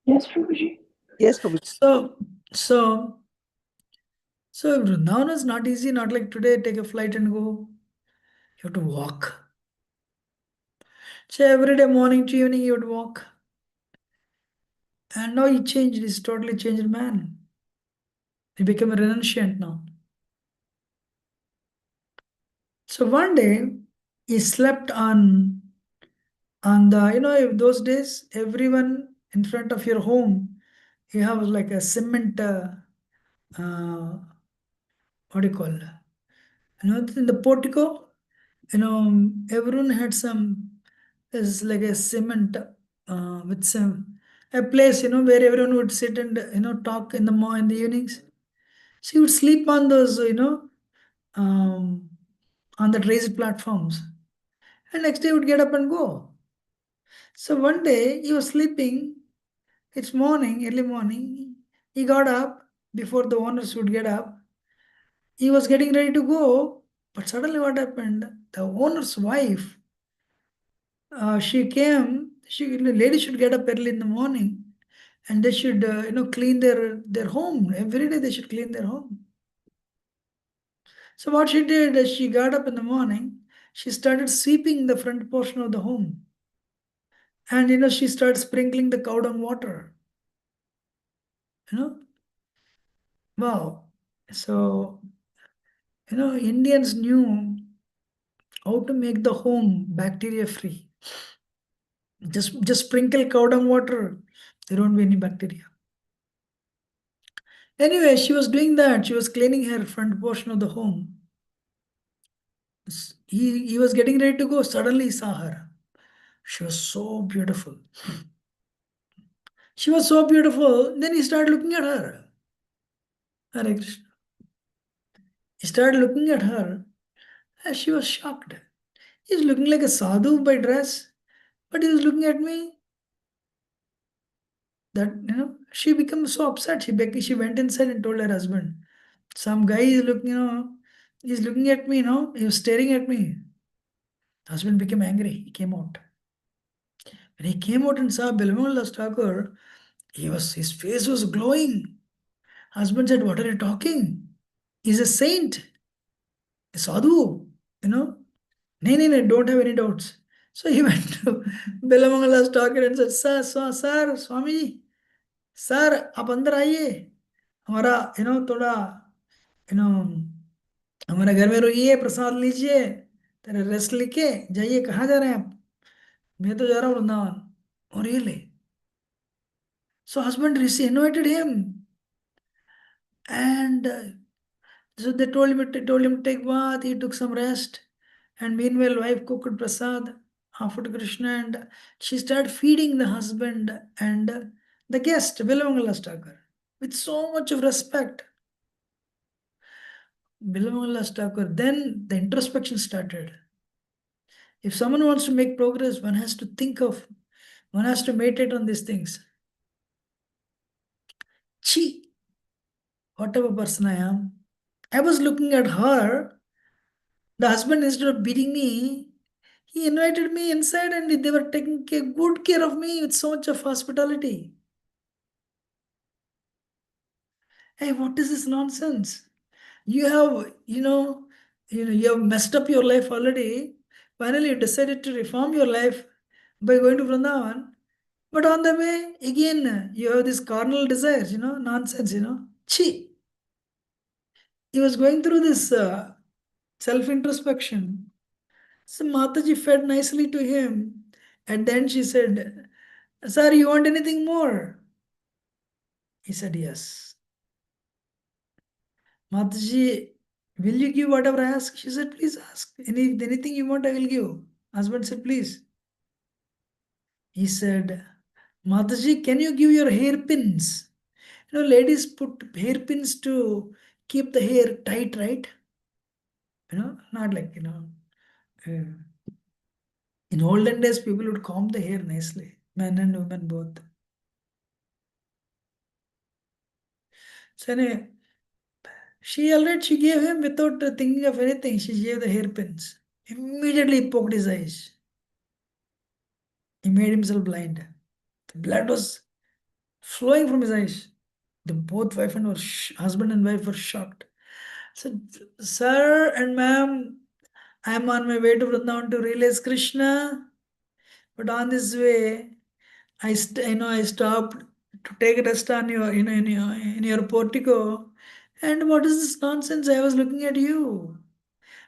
Yes, Prabhuji. Yes, Prabhuji. So Vrindavan is not easy, not like today, take a flight and go. You have to walk. So every day, morning to evening, you would walk. And now he changed, he's totally changed man. He became a renunciant now. So one day, he slept on the, those days, everyone in front of your home, you have like a cement, what do you call it? In the portico, everyone had some, is like a cement with some, a place, where everyone would sit and, talk in the evenings. So he would sleep on those, um, on the raised platforms. And next day he would get up and go. So one day he was sleeping. It's morning, early morning. He got up before the owners would get up. He was getting ready to go, but suddenly what happened? The owner's wife, she came. The lady should get up early in the morning, and they should, clean their home every day. They should clean their home. So what she did is she got up in the morning. She started sweeping the front portion of the home, and she started sprinkling the cow dung water. Wow. So Indians knew how to make the home bacteria free. Just sprinkle cow dung water, there won't be any bacteria. Anyway, she was doing that. She was cleaning her front portion of the home. He was getting ready to go. Suddenly he saw her. She was so beautiful. She was so beautiful. Then he started looking at her. Hare Krishna. He started looking at her, and she was shocked. He's looking like a sadhu by dress, but he was looking at me. That she became so upset. She went inside and told her husband, some guy is looking, he's looking at me, he was staring at me. Husband became angry. He came out. When he came out and saw Bilmal Thakur, his face was glowing. Husband said, "What are you talking? He's a saint, a sadhu, No, don't have any doubts." So he went to Bilamangala's Thakur and said, Sir, Swami, sir, आप अंदर आइए. हमारा थोड़ा you know हमारे घर में रोइए, प्रसाद लीजिए, तेरे रेस्ट लेके जाइए. कहाँ जा रहे हैं आप? मैं तो जा रहा हूँ Vrindavan. Oh, really? So husband invited him, and so they told him to take bath. He took some rest, and meanwhile, wife cooked prasad, offered to Krishna, and she started feeding the husband and the guest, Bilamangala Thakur, with so much of respect. Bilamangala Thakur. Then the introspection started. If someone wants to make progress, one has to meditate on these things. Chi, whatever person I am, I was looking at her. The husband, instead of beating me, he invited me inside and they were taking good care of me with so much of hospitality. Hey, what is this nonsense? You have, you have messed up your life already. Finally, you decided to reform your life. by going to Vrindavan. But on the way, again, you have this carnal desires, nonsense, Chi. He was going through this self introspection. So Mataji fed nicely to him. And then she said, Sir, you want anything more? He said, Yes. Mataji, will you give whatever I ask? She said, Please ask. Anything you want, I will give. Husband said, Please. He said, Mataji, can you give your hairpins? Ladies put hairpins to keep the hair tight, right? Not like, in olden days, people would comb the hair nicely, men and women both. So anyway, she gave him without thinking of anything. She gave the hairpins. Immediately poked his eyes. He made himself blind. The blood was flowing from his eyes. The both husband and wife were shocked. So, sir and ma'am, I'm on my way to Vrindavan to realize Krishna. But on this way, I stopped to take a rest on your, in your portico. And what is this nonsense? I was looking at you.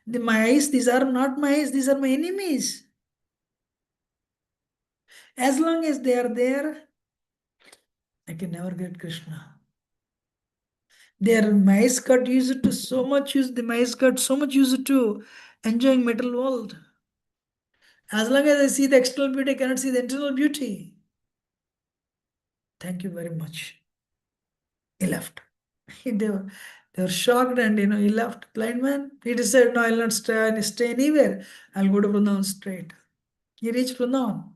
My eyes, these are not my eyes, these are my enemies. As long as they are there, I can never get Krishna. Their mice got used to so much use, the mice got so much used to enjoying material world. As long as I see the external beauty, I cannot see the internal beauty. Thank you very much. He left. They were shocked and he left. Blind man. He decided, no, I'll not stay anywhere. I'll go to Vrindavan straight. He reached Vrindavan.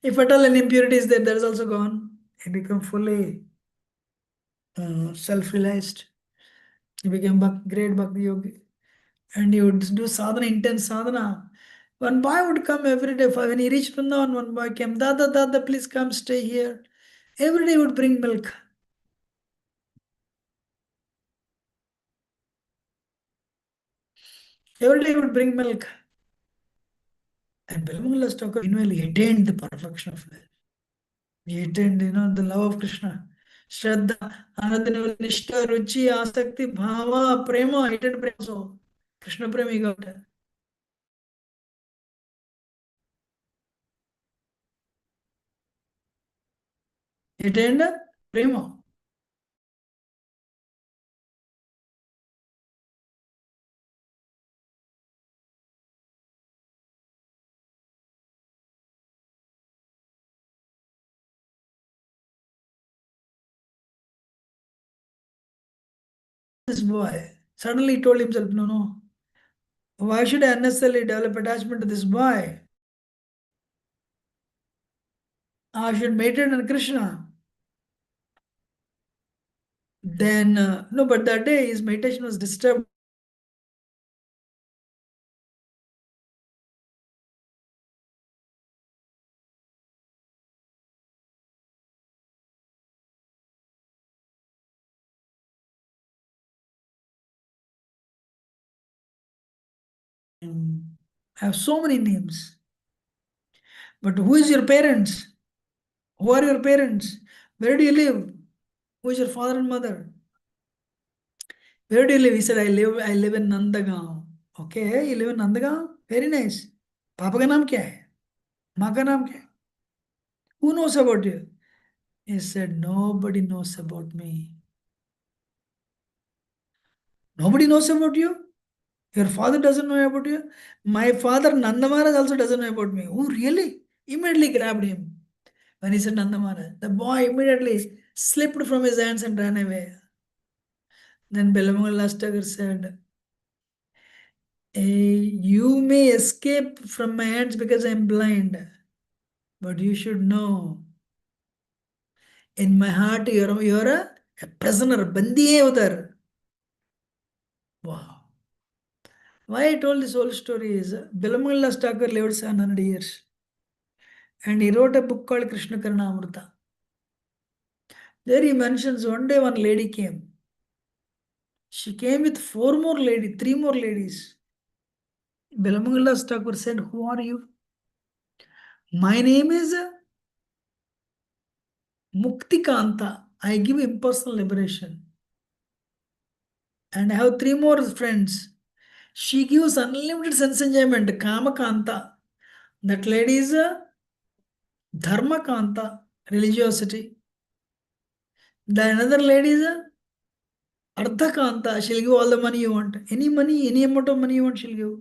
If at all any impurity is there, that is also gone. He became fully self-realized. He became great Bhakti Yogi. And he would do sadhana, intense sadhana. One boy would come every day. When he reached Vrindavan, one boy came, Dada, Dada, please come stay here. Every day he would bring milk. Every day he would bring milk. And Bilamangala Thakur meanwhile attained the perfection of life. He attained, the love of Krishna. Shraddha, Anadana, Nishta, Ruchi, Asakti, Bhava, Prema, he attained Prema. So, Krishna Prema he got. He attained Prema. This boy suddenly told himself, no, no. Why should I unnecessarily develop attachment to this boy? I should meditate on Krishna. Then, no, but that day his meditation was disturbed. I have so many names. But who is your parents? Who are your parents? Where do you live? Who is your father and mother? Where do you live? He said, I live in Nandagaon. Okay, you live in Nandagaon? Very nice. Papa का नाम क्या है? माँ का नाम क्या है? Who knows about you? He said, nobody knows about me. Nobody knows about you? Your father doesn't know about you? My father Nanda Maharaj also doesn't know about me. Oh, really? Immediately grabbed him. When he said Nanda Maharaj, the boy immediately slipped from his hands and ran away. Then Belamangala Thakur said, you may escape from my hands because I'm blind, but you should know, in my heart, you're a prisoner, bandi hai udhar. Wow. Why I told this whole story is, Belamangala Thakur lived 700 years. And he wrote a book called Krishna Karnamrita. There he mentions one day one lady came. She came with three more ladies. Belamangala Thakur said, who are you? My name is Muktikanta. I give impersonal liberation. And I have three more friends. She gives unlimited sense enjoyment, Kamakanta. That lady is Dharmakanta, religiosity. The another lady is Ardhakanta. She'll give all the money you want. Any money, any amount of money you want, she'll give.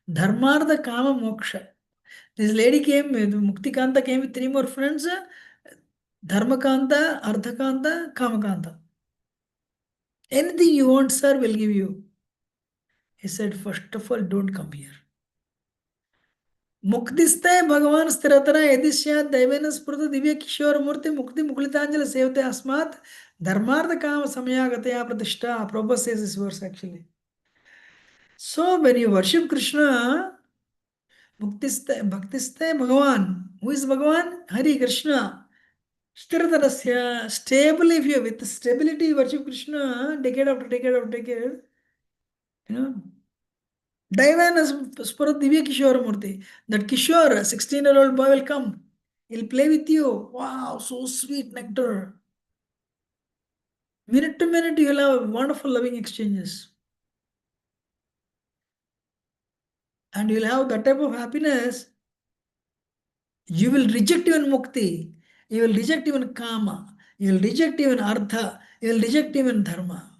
Dharmartha Kama Moksha. This lady came with Muktikanta came with three more friends. Dharmakanta, Ardhakanta, Kamakanta. Anything you want, sir, will give you. He said, first of all, don't come here. Mukdiste Bhagavan Stiratana Edisya Devena Spurta Divya Kishore Murti Mukti Muklitanjala Sevte Asmat Dharmartha Kama Samyagataya Pratishta. Prabhupada says this verse actually. So when you worship Krishna, Muktiste Bhaktiste Bhagavan. Who is Bhagavan? Hari Krishna. Stiratarasya. Stable, if you with stability you worship Krishna decade after decade after decade, you know. Diana Spurat Divya Kishore Murti. That Kishore, 16-year-old boy will come. He'll play with you. Wow, so sweet nectar. Minute to minute, you'll have wonderful loving exchanges. And you'll have that type of happiness. You will reject even mukti. You will reject even kama. You will reject even artha. You will reject even dharma.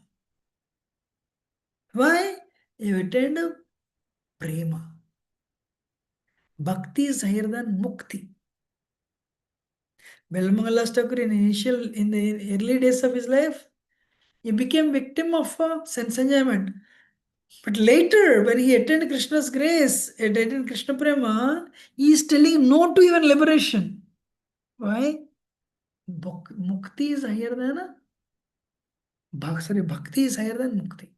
Why? You attend prema. Bhakti is higher than mukti. Belmangala Thakur in the early days of his life, he became victim of sense enjoyment. But later, when he attained Krishna's grace, attained Krishna Prema, he is telling no to even liberation. Why? Mukti is higher than Bhakti is higher than Mukti.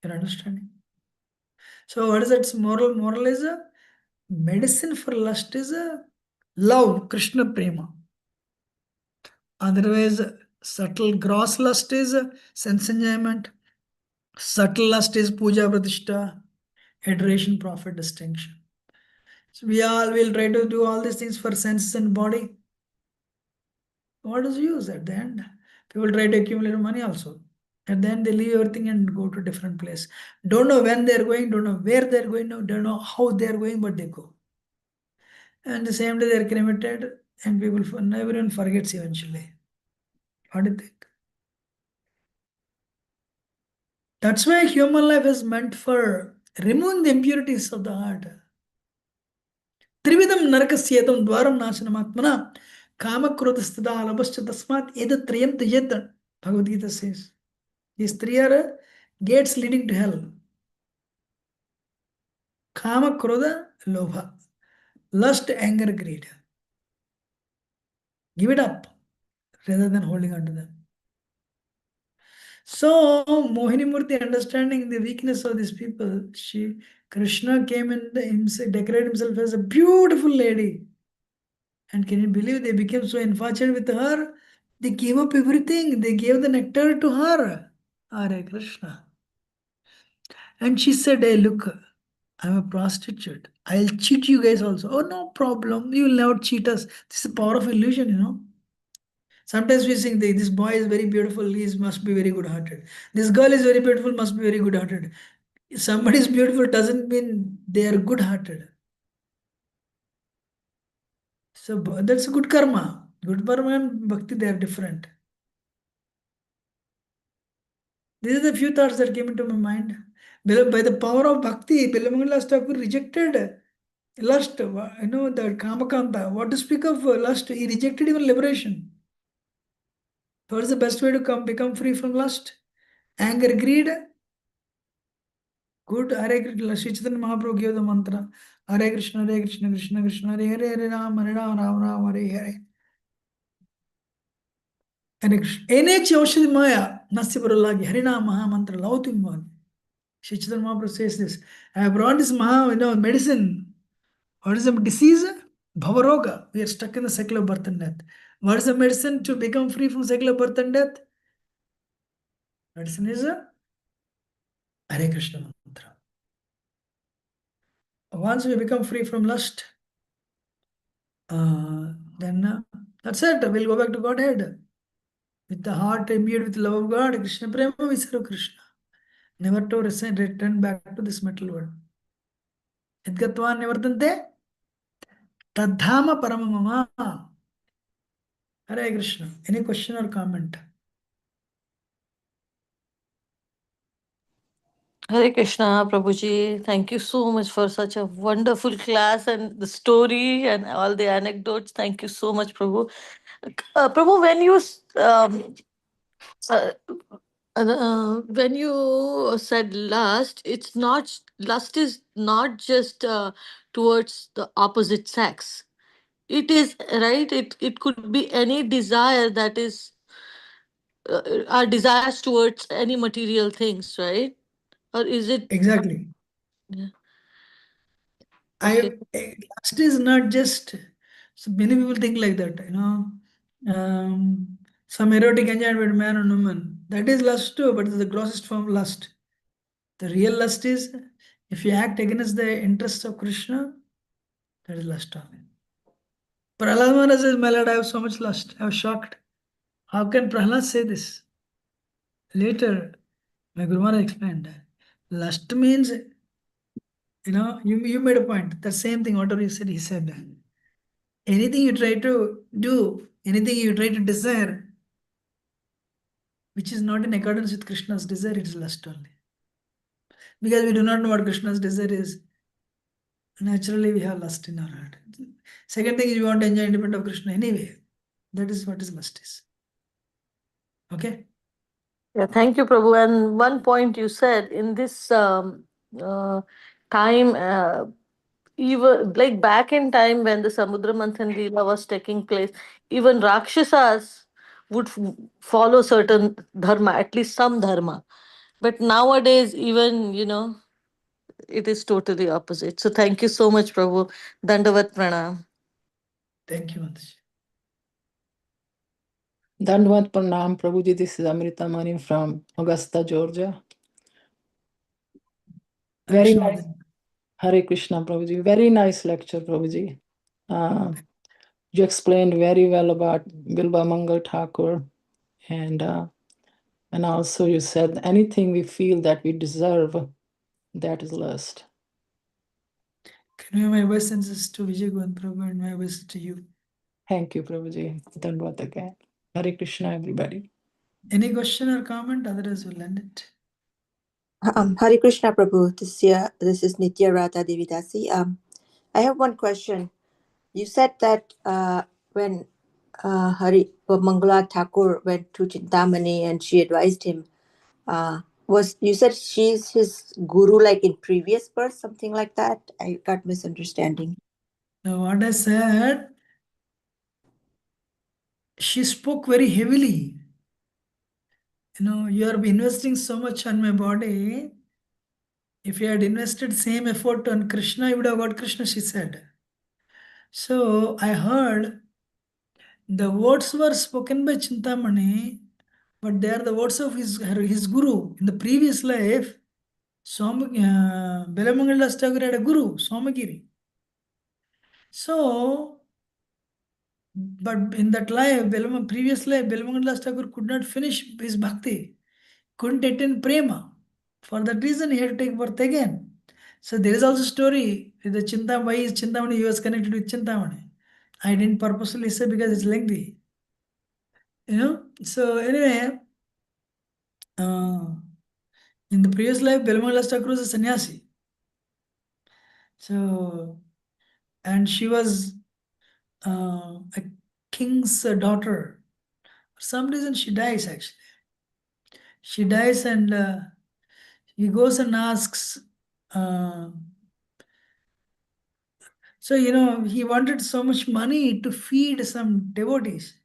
You're understanding? So what is its moral? Moral is a medicine for lust is a love, Krishna Prema. Otherwise, subtle gross lust is sense enjoyment. Subtle lust is puja pratishtha, adoration, profit, distinction. So we all will try to do all these things for senses and body. What is use at the end? People try to accumulate money also. At the end, they leave everything and go to a different place. Don't know when they're going, don't know where they're going, don't know how they're going, but they go. And the same day they're cremated, and people, everyone forgets eventually. What do you think? That's why human life is meant for removing the impurities of the heart. Trividam narakasyetam dwaram nasanamatmana kama krodastada alabascha tasmat edatrayam tayet. Bhagavad Gita says. These three are gates leading to hell. Kama, Krodha, Lobha. Lust, anger, greed. Give it up rather than holding on to them. So Mohini Murthy, understanding the weakness of these people, Krishna came and decorated himself as a beautiful lady. And can you believe they became so infatuated with her? They gave up everything. They gave the nectar to her. Hare Krishna. And she said, hey, look, I'm a prostitute. I'll cheat you guys also. Oh, no problem. You will never cheat us. This is the power of illusion, you know. Sometimes we think this boy is very beautiful, he must be very good hearted. This girl is very beautiful, must be very good hearted. If somebody is beautiful doesn't mean they are good hearted. So that's a good karma. Good karma and bhakti, they are different. These are the few thoughts that came into my mind. By the power of bhakti, Bilamangala Thakur rejected lust, the kamakanta. What to speak of lust? He rejected even liberation. What is the best way to become free from lust? Anger, greed. Good. Hare Krishna. Sri Chaitanya Mahaprabhu gave the mantra. Hare Krishna, Hare Krishna, Krishna Krishna, Hare Hare, Hare Ram, Hare Ram, Ram Ram, Hare Hare. Hare Krishna. Enechi Aushadhi Maya, Nasipuralagi, Hare Ram Maha Mantra, Lautim One. Sri Chaitanya Mahaprabhu says this. I have brought this medicine. What is the disease? Bhavaroga. We are stuck in the cycle of birth and death. What is the medicine to become free from cycle of birth and death? Medicine is a Hare Krishna mantra. Once we become free from lust, then that's it. We'll go back to Godhead. With the heart imbued with love of God, Krishna Prema, we serve Krishna. Never to return back to this metal world. Yadgatva nivartante tadhama paramamama. Hare Krishna. Any question or comment? Hare Krishna, Prabhuji. Thank you so much for such a wonderful class and the story and all the anecdotes. Thank you so much, Prabhu. Prabhu, uh, when you said lust, it's not lust is not just towards the opposite sex. It is right. It could be any desire that is our desires towards any material things, right? Or is it? Exactly. Yeah. Okay. Lust is not just, so many people think like that, some erotic enjoyment, man and woman. That is lust too, but it's the grossest form of lust. The real lust is if you act against the interests of Krishna, that is lust only. Prahlad Maharaj says, my lord, I have so much lust. I was shocked. How can Prahlad say this? Later, my Guru Maharaj explained. Lust means, you made a point. The same thing, whatever you said, he said. Anything you try to do, anything you try to desire, which is not in accordance with Krishna's desire, it is lust only. Because we do not know what Krishna's desire is, naturally we have lust in our heart. Second thing is we want to enjoy independent of Krishna anyway. That is what is lust is. Okay? Yeah, thank you, Prabhu. And one point you said in this time, even like back in time when the Samudra Manthan Leela was taking place, even Rakshasas would follow certain dharma, at least some dharma. But nowadays, even, it is totally opposite. So thank you so much, Prabhu. Dandavat Pranam. Thank you, Mataji. Dandavad Pranam, Prabhuji. This is Amrita Mani from Augusta, Georgia. Thanks, Very nice. Mataji. Hare Krishna, Prabhuji. Very nice lecture, Prabhuji. You explained very well about Bilba Mangal Thakur, and also you said anything we feel that we deserve, that is lust. Can you have my best senses to Vijay Govind Prabhu and my best to you? Thank you, Prabhuji. Dandavad again. Hare Krishna, everybody. Any question or comment? Otherwise, we'll end it. Hare Krishna Prabhu. This is Nitya Radha Devidasi. I have one question. You said that when Mangala Thakur went to Chintamani and she advised him, you said she's his guru like in previous birth, something like that? I got misunderstanding. Now, what I said, she spoke very heavily. You are investing so much on my body. If you had invested same effort on Krishna, you would have got Krishna, she said. So I heard the words were spoken by Chintamani, but they are the words of his guru. In the previous life, Belamangal Das Thakur had a guru, Somagiri. So, but in that life, previous life, Belamangal Das Thakur could not finish his bhakti, couldn't attain prema. For that reason, he had to take birth again. So there is also story with the Chintamani. Why is Chintamani? He was connected with Chintamani. I didn't purposely say because it's lengthy. So anyway, in the previous life, Belmala Thakur was a sannyasi. So, and she was a king's daughter. For some reason, she dies actually. She dies and he goes and asks. So, he wanted so much money to feed some devotees.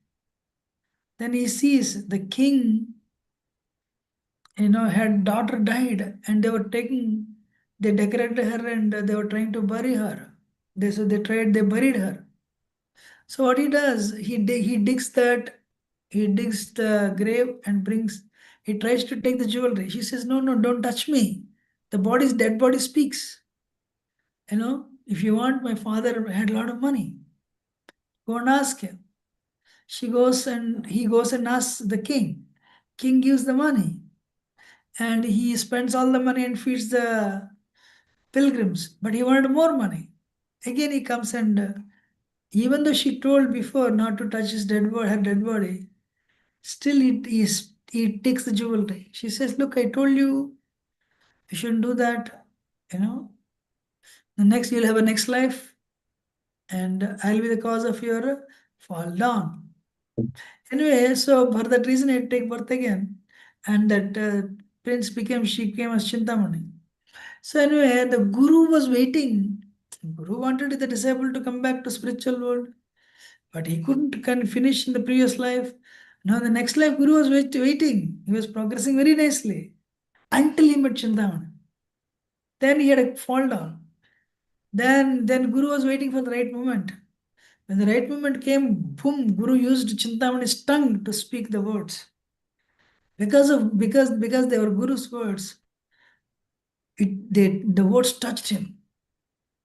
Then he sees the king, had daughter died and they decorated her and they were trying to bury her. They buried her. So what he does, he digs the grave and he tries to take the jewelry. She says, no, no, don't touch me. The dead body speaks. If you want, my father had a lot of money. Go and ask him. He goes and asks the king. King gives the money. And he spends all the money and feeds the pilgrims. But he wanted more money. Again he comes and even though she told before not to touch her dead body, still he takes the jewelry. She says, look, I told you shouldn't do that. The next you'll have a next life, and I'll be the cause of your fall down. Anyway, so for that reason I take birth again. And that she came as Chintamani. So anyway, the guru was waiting. Guru wanted the disciple to come back to spiritual world, but he couldn't finish in the previous life. Now the next life, Guru was waiting. He was progressing very nicely until he met Chintamani. Then he had a fall down. Then Guru was waiting for the right moment. When the right moment came, boom, Guru used Chintamani's tongue to speak the words. Because they were Guru's words, the words touched him.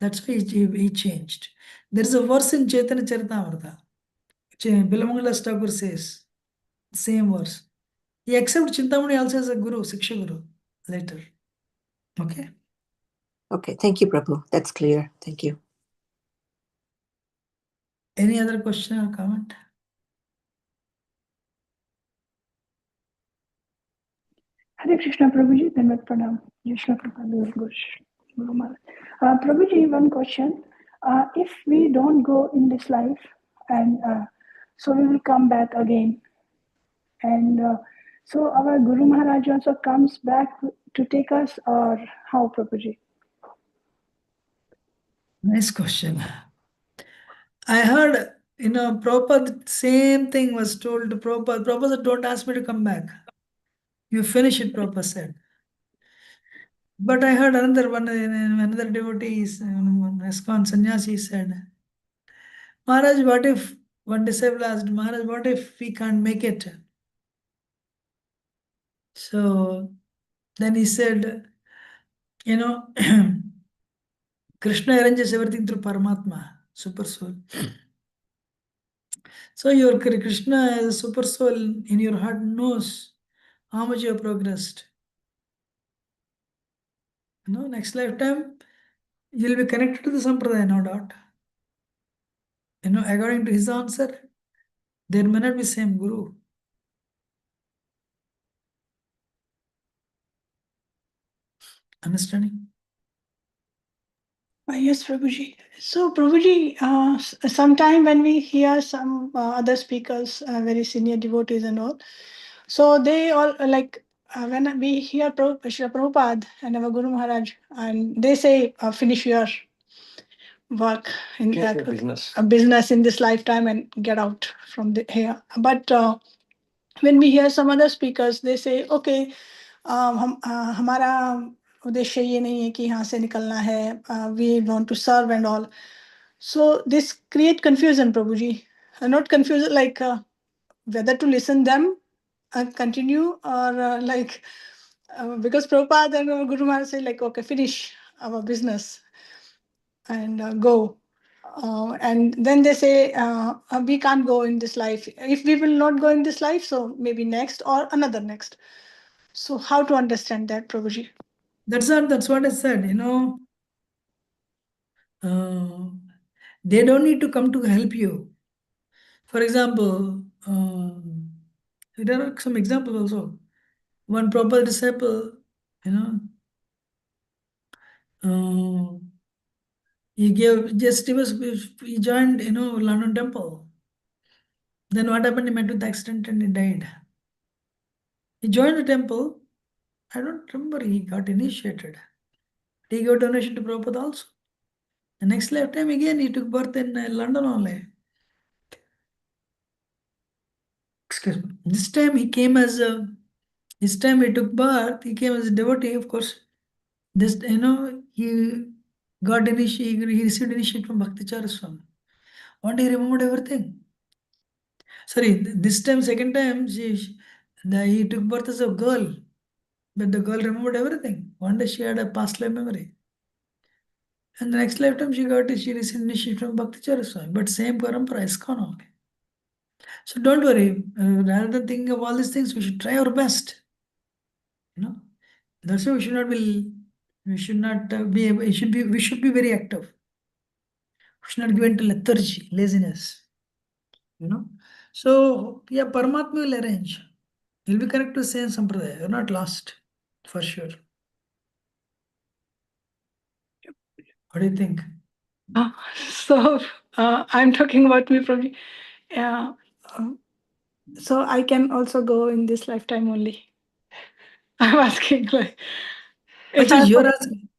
That's why he changed. There is a verse in Chaitanya Charitamrita. Bilamangala Thakur says, same verse. He accepted Chintamani also as a guru, Siksha Guru, later. Okay. Okay, thank you, Prabhu. That's clear. Thank you. Any other question or comment? Hare Krishna Prabhuji, Dhanvat Pranam. Krishna Prabhuji, Guru Maharaj. Prabhuji, one question. If we don't go in this life, and so we will come back again, and so our Guru Maharaj also comes back to take us, or how, Prabhuji? Nice question. I heard, Prabhupada, same thing was told to Prabhupada. Prabhupada said, don't ask me to come back. You finish it, Prabhupada said. But I heard another devotee, ISKCON sannyasi said, Maharaj, what if, one disciple asked, Maharaj, what if we can't make it? So then he said, Krishna arranges everything through Paramatma, super soul. So your Krishna as a super soul in your heart knows how much you have progressed. Next lifetime, you'll be connected to the Sampradaya, no doubt. According to his answer, there may not be same Guru. Understanding? Yes, Prabhuji. So, Prabhuji, sometime when we hear some other speakers, very senior devotees and all, so they all when we hear Srila Prabhupada and our Guru Maharaj, and they say, finish your work in that business in this lifetime and get out from here. But when we hear some other speakers, they say, okay, हमारा उद्देश्य ये नहीं है कि यहाँ से निकलना है, we want to serve and all. So this create confusion, Prabhuji. Not confusion like whether to listen them and continue, or because Prabhupada and our Guru Maharaj say like, okay, finish our business and go. And then they say, we can't go in this life. If we will not go in this life, so maybe next or another next. So how to understand that, Prabhuji? That's what I said, they don't need to come to help you. For example, there are some examples also. One proper disciple, he joined, London temple. Then what happened? He met with the accident and he died. He joined the temple. I don't remember he got initiated. He gave donation to Prabhupada also. The next lifetime again he took birth in London only. Excuse me. This time he came as this time he took birth, he came as a devotee, of course. This, he got initiated, he received initiation from Bhaktichara Swami. One day he remembered everything. Sorry, this time, second time, he took birth as a girl, but the girl remembered everything. One day she had a past life memory. And the next lifetime she received initiation from Bhakti Swami, but same parampara, ISKCON only. So don't worry. Rather than thinking of all these things, we should try our best. You know, that's why we should not be. We should not be. We should be. We should be very active. We should not give in to lethargy, laziness. So yeah, Paramatma will arrange. You'll be correct to say Sampradaya. You're not lost, for sure. What do you think? So I'm talking about me, probably. Yeah. So I can also go in this lifetime only. I'm asking like if Actually, I you're asking.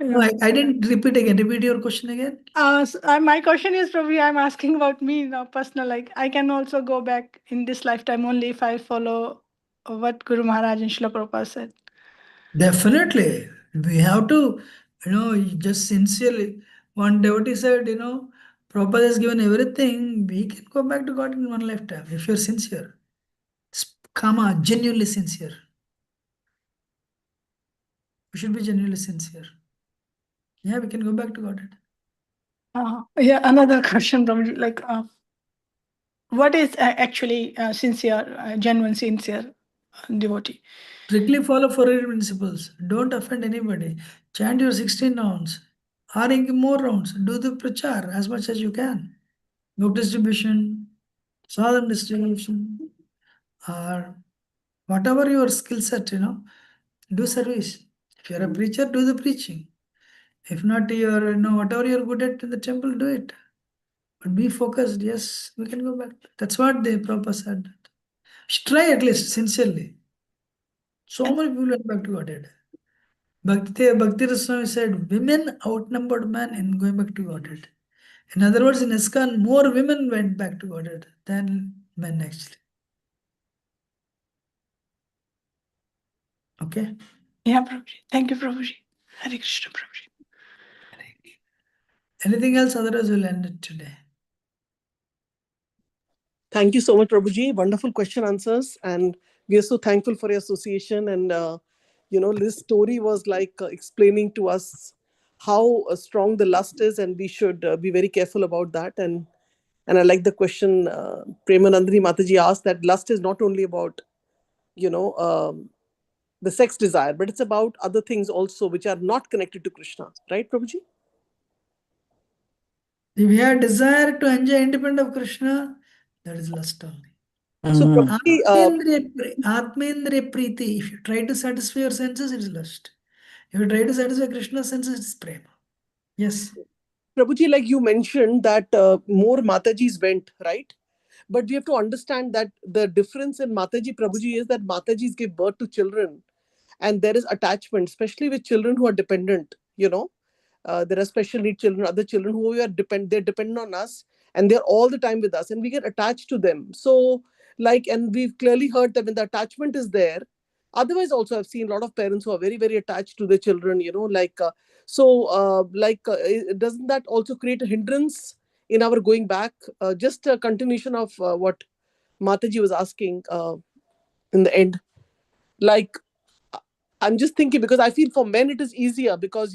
No, yeah. I didn't repeat again. Repeat your question again. My question is probably I'm asking about me now, personal. Like I can also go back in this lifetime only if I follow what Guru Maharaj and Srila Prabhupada said. Definitely. We have to, just sincerely. One devotee said, Prabhupada has given everything. We can go back to God in one lifetime if you're sincere. Kama, genuinely sincere. We should be genuinely sincere. Yeah, we can go back to God. Yeah, another question, probably like what is actually sincere, genuine, sincere devotee? Strictly follow four principles. Don't offend anybody. Chant your 16 rounds. Or more rounds. Do the prachar as much as you can. Book distribution, sadhana distribution, or whatever your skill set, do service. If you're a preacher, do the preaching. If not, whatever you're good at in the temple, do it. But be focused. Yes, we can go back. That's what the Prabhupada said. Try at least sincerely. So many people went back to Godhead. Bhakti Raswami said, women outnumbered men in going back to Godhead. In other words, in ISKCON, more women went back to Godhead than men actually. Okay? Yeah, Prabhuji. Thank you, Prabhuji. Hare Krishna, Prabhuji. Anything else? Otherwise, we'll end it today. Thank you so much, Prabhuji. Wonderful question answers. And we are so thankful for your association. And, this story was like explaining to us how strong the lust is, and we should be very careful about that. And I like the question Premanandri Mataji asked, that lust is not only about, the sex desire, but it's about other things also which are not connected to Krishna. Right, Prabhuji? If we have desire to enjoy independent of Krishna, that is lust only. So, Mm. Prabhuji, Atmendriya Preeti, if you try to satisfy your senses, it is lust. If you try to satisfy Krishna's senses, it's prema. Yes. Prabhuji, like you mentioned that more Matajis went, right? But we have to understand that the difference in Mataji Prabhuji is that Matajis give birth to children, and there is attachment, especially with children who are dependent. There are special need children, other children who they're dependent on us, and they're all the time with us, and we get attached to them. So, and we've clearly heard that when the attachment is there, otherwise also I've seen a lot of parents who are very, very attached to their children. Doesn't that also create a hindrance in our going back? Just a continuation of what Mataji was asking in the end. Like, I'm just thinking, because I feel for men it is easier because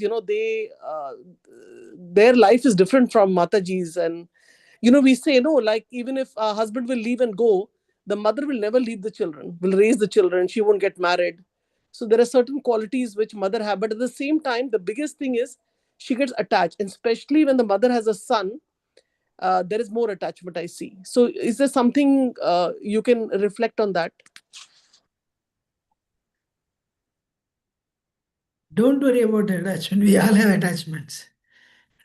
their life is different from Mataji's, and we say no, like even if a husband will leave and go, the mother will never leave the children, will raise the children, she won't get married. So there are certain qualities which mother have, but at the same time, the biggest thing is she gets attached, and especially when the mother has a son, there is more attachment, I see. So is there something you can reflect on that? Don't worry about attachment. We all have attachments,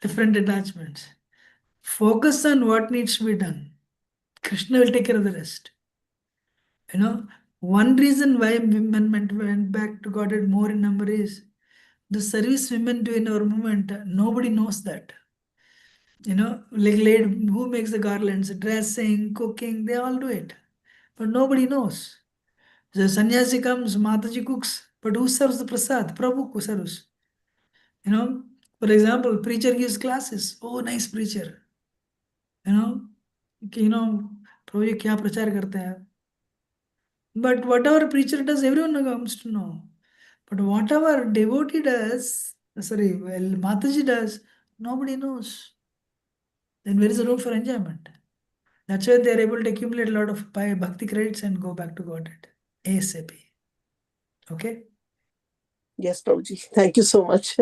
different attachments. Focus on what needs to be done. Krishna will take care of the rest. One reason why women went back to Godhead more in number is the service women do in our movement. Nobody knows that. Like lady who makes the garlands, dressing, cooking, they all do it. But nobody knows. The sannyasi comes, Mataji cooks, but who serves the prasad? Prabhu who serves. For example, preacher gives classes. Oh, nice preacher. You know, प्रभु ये क्या प्रचार करते हैं. But whatever preacher does, everyone comes to know. But whatever devotee does, Sorry, well, Mataji does. Nobody knows. Then where is the room for enjoyment? That's why they're able to accumulate a lot of bhakti credits and go back to Godhead ASAP. Okay? Yes, Prabhuji. Thank you so much.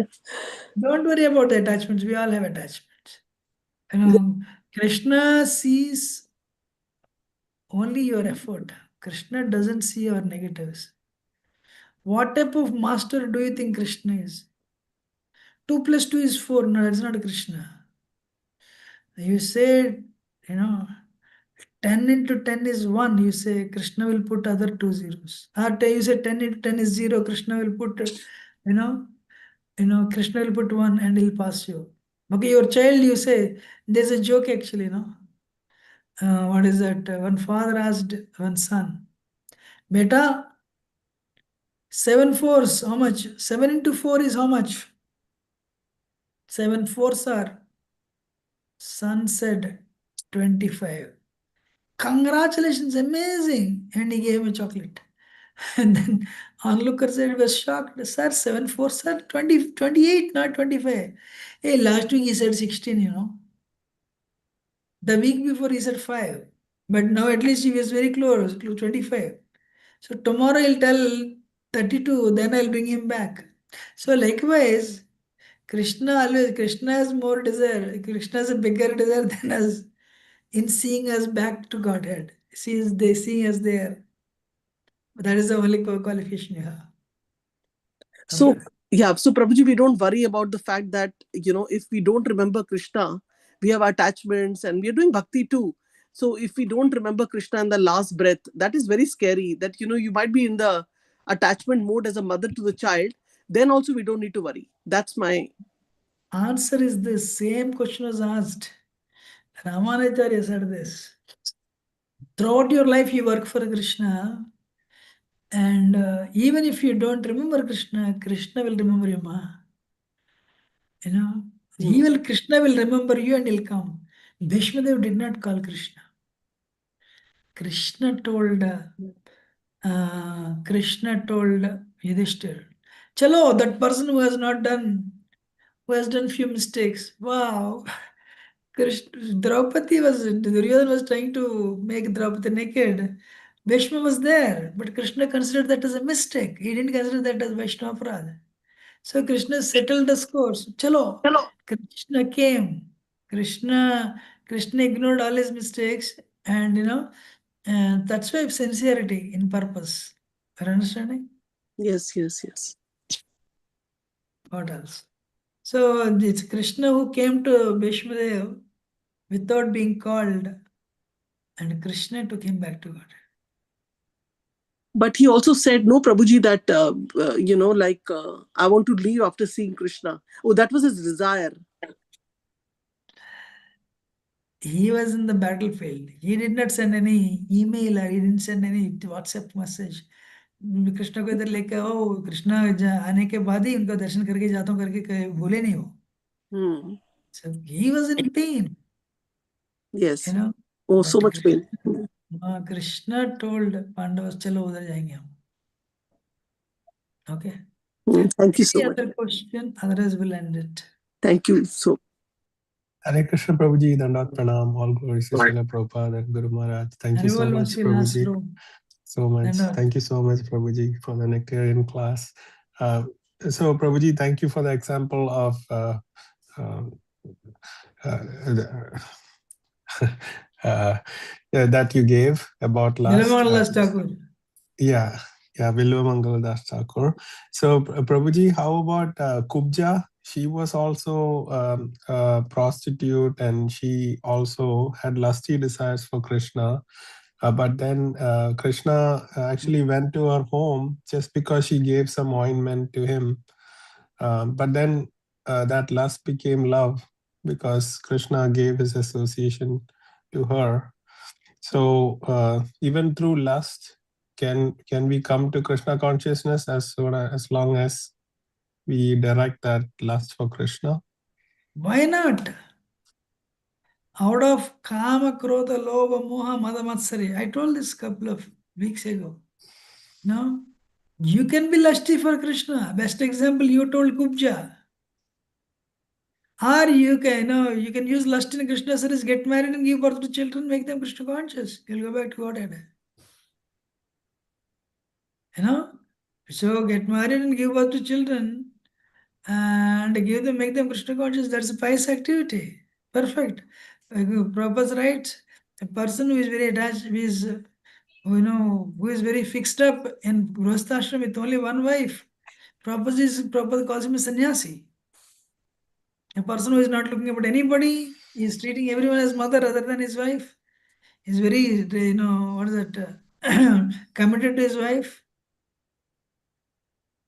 Don't worry about the attachments. We all have attachments. You Yeah. know, Krishna sees only your effort. Krishna doesn't see your negatives. What type of master do you think Krishna is? 2 plus 2 is 4. No, that's not Krishna. You say, you know, 10 into 10 is 1. You say Krishna will put other 2 zeros. Or you say 10 into 10 is 0. Krishna will put, Krishna will put 1 and he'll pass you. Okay, your child, you say, there's a joke actually, what is that? One father asked one son, Beta, 7 fours, how much? 7 into 4 is how much? 7 fours are. Son said, 25. Congratulations, amazing. And he gave him a chocolate. And then onlooker said, was shocked. Sir, 7 4, sir, 20, 28, not 25. Hey, last week he said 16. The week before he said 5. But now at least he was very close, 25. So tomorrow he'll tell 32, then I'll bring him back. So likewise, Krishna has more desire. Krishna has a bigger desire than us in seeing us back to Godhead. They see us there. That is the only qualification you have. So, Okay. yeah, so Prabhuji, we don't worry about the fact that, if we don't remember Krishna, we have attachments and we are doing bhakti too. So, if we don't remember Krishna in the last breath, that is very scary. That, you might be in the attachment mode as a mother to the child. Then also, we don't need to worry. That's my Answer is the same question was asked. Ramanacharya said this. Throughout your life, you work for Krishna, and even if you don't remember Krishna, Krishna will remember you, ma. Krishna will remember you and he'll come. Bhishmadev did not call Krishna. Krishna told Yudhishthir, Chalo, that person who has done few mistakes. Wow. Duryodhana was trying to make Draupadi naked. Bhishma was there, but Krishna considered that as a mistake. He didn't consider that as Vaishnava Aparadha. So Krishna settled the scores. Chalo, Krishna came. Krishna ignored all his mistakes, and that's why sincerity in purpose. Are you understanding? yes, yes, yes. What else? So it's Krishna who came to Bhishmadev without being called, and Krishna took him back to God. But he also said, no, Prabhuji, that, I want to leave after seeing Krishna. Oh, that was his desire. He was in the battlefield. He did not send any email or he didn't send any WhatsApp message. Krishna को इधर लेके आओ कृष्ण आने के बाद ही उनका दर्शन करके जाता हूँ करके भूले नहीं हो. So he was in pain. Yes. Oh, so much pain. Krishna told Pandavas, चलो उधर जाएंगे हम. Okay. Thank you so Any much. other question? Otherwise, we'll end it. Thank you so. Hare Krishna Prabhuji, Dandat Pranam, all glories to Srila Prabhupada and Guru Maharaj. Thank you so Harival much, was the last Prabhuji. room. So much. Dandat. Thank you so much, Prabhuji, for the nectarian class. So, Prabhuji, thank you for the example of that you gave about last. Yeah, Vilvamangal Das Thakur. So, Prabhuji, how about Kubja? She was also a prostitute and she also had lusty desires for Krishna. But then Krishna actually went to her home just because she gave some ointment to him. But then that lust became love because Krishna gave his association to her. So even through lust, can we come to Krishna consciousness as long as we direct that lust for Krishna? Why not? Out of Kama, Krodha, Lobha, Moha, Mada, Matsari. I told this couple of weeks ago. No? You can be lusty for Krishna. Best example, you told Kubja. Or you can, you can use lust in Krishna service, get married and give birth to children, make them Krishna conscious. You'll go back to Godhead. So get married and give birth to children and make them Krishna conscious. That's a pious activity. Perfect. Prabhupada's right. A person who is very attached, who is very fixed up in Grihastha with only one wife, Prabhupada calls him a sannyasi. A person who is not looking about anybody, he is treating everyone as mother other than his wife. He's very, committed to his wife.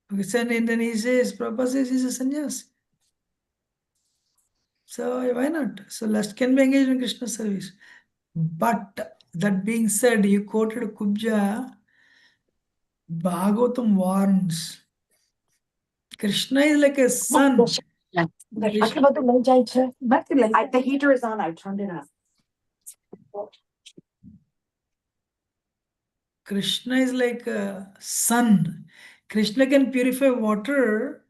And then he says, Prabhupada says he's a sannyasi. So why not? So lust can be engaged in Krishna service. But that being said, you quoted Kubja, Bhagavatam warns. Krishna is like a sun. The heater is on, I turned it up. Krishna is like a sun. Krishna can purify water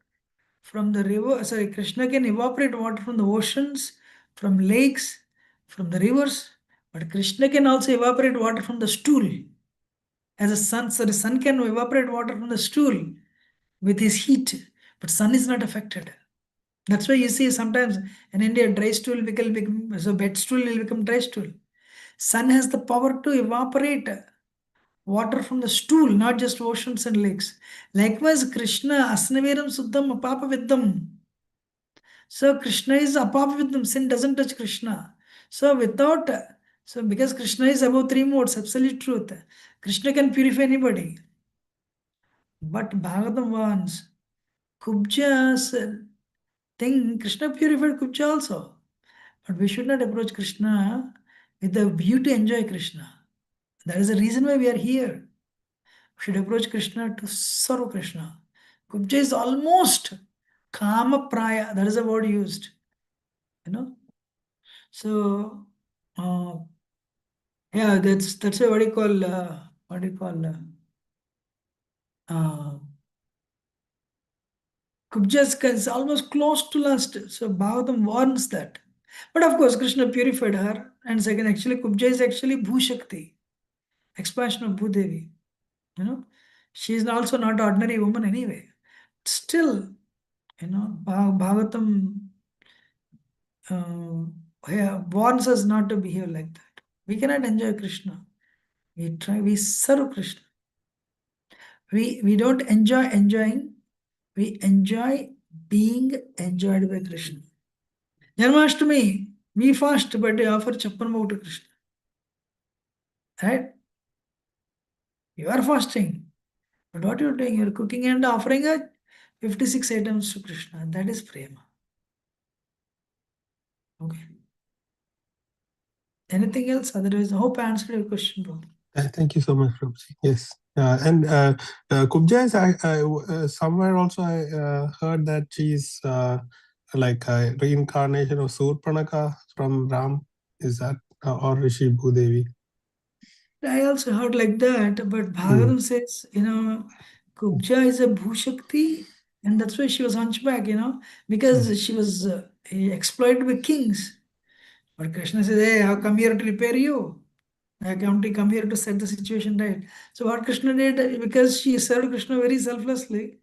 from the river. Sorry, Krishna can evaporate water from the oceans, from lakes, from the rivers. But Krishna can also evaporate water from the stool. As a sun, so the sun can evaporate water from the stool with his heat, but sun is not affected. That's why you see sometimes in India, dry stool become so wet stool will become dry stool. Sun has the power to evaporate water from the stool, not just oceans and lakes. Likewise, Krishna, Asnaveram Suddham Apapaviddham. So Krishna is Apapaviddham, sin doesn't touch Krishna. So because Krishna is above three modes, absolute truth, Krishna can purify anybody. But Bhagavatam warns, Kubja's thing, Krishna purified Kubja also. But we should not approach Krishna with the view to enjoy Krishna. That is the reason why we are here. We should approach Krishna to serve Krishna. Kubja is almost kama praya. That is the word used. So yeah, that's what you call Kubja is almost close to lust. So Bhagavatam warns that. But of course, Krishna purified her. And second, actually, Kubja is actually Bhushakti, expansion of Bhudevi. She is also not ordinary woman anyway. Still, Bhagavatam warns us not to behave like that. We cannot enjoy Krishna. We serve Krishna. We don't enjoy enjoying, we enjoy being enjoyed by Krishna. Janmashtami, we fast, but we offer Chappan to Krishna. Right? You are fasting. But what you're doing, you're cooking and offering 56 items to Krishna. That is prema. Okay. Anything else? Otherwise, I hope I answered your question, bro. Thank you so much, Prabhuji. Yes. And Kubja is somewhere also I heard that she's like a reincarnation of Surpanaka from Ram. Is that or is she Bhudevi? I also heard like that, but Bhagavatam says, Kubja is a Bhushakti, and that's why she was hunchback, because she was exploited by kings. But Krishna says, hey, I've come here to repair you. I come here to set the situation right. So what Krishna did, because she served Krishna very selflessly,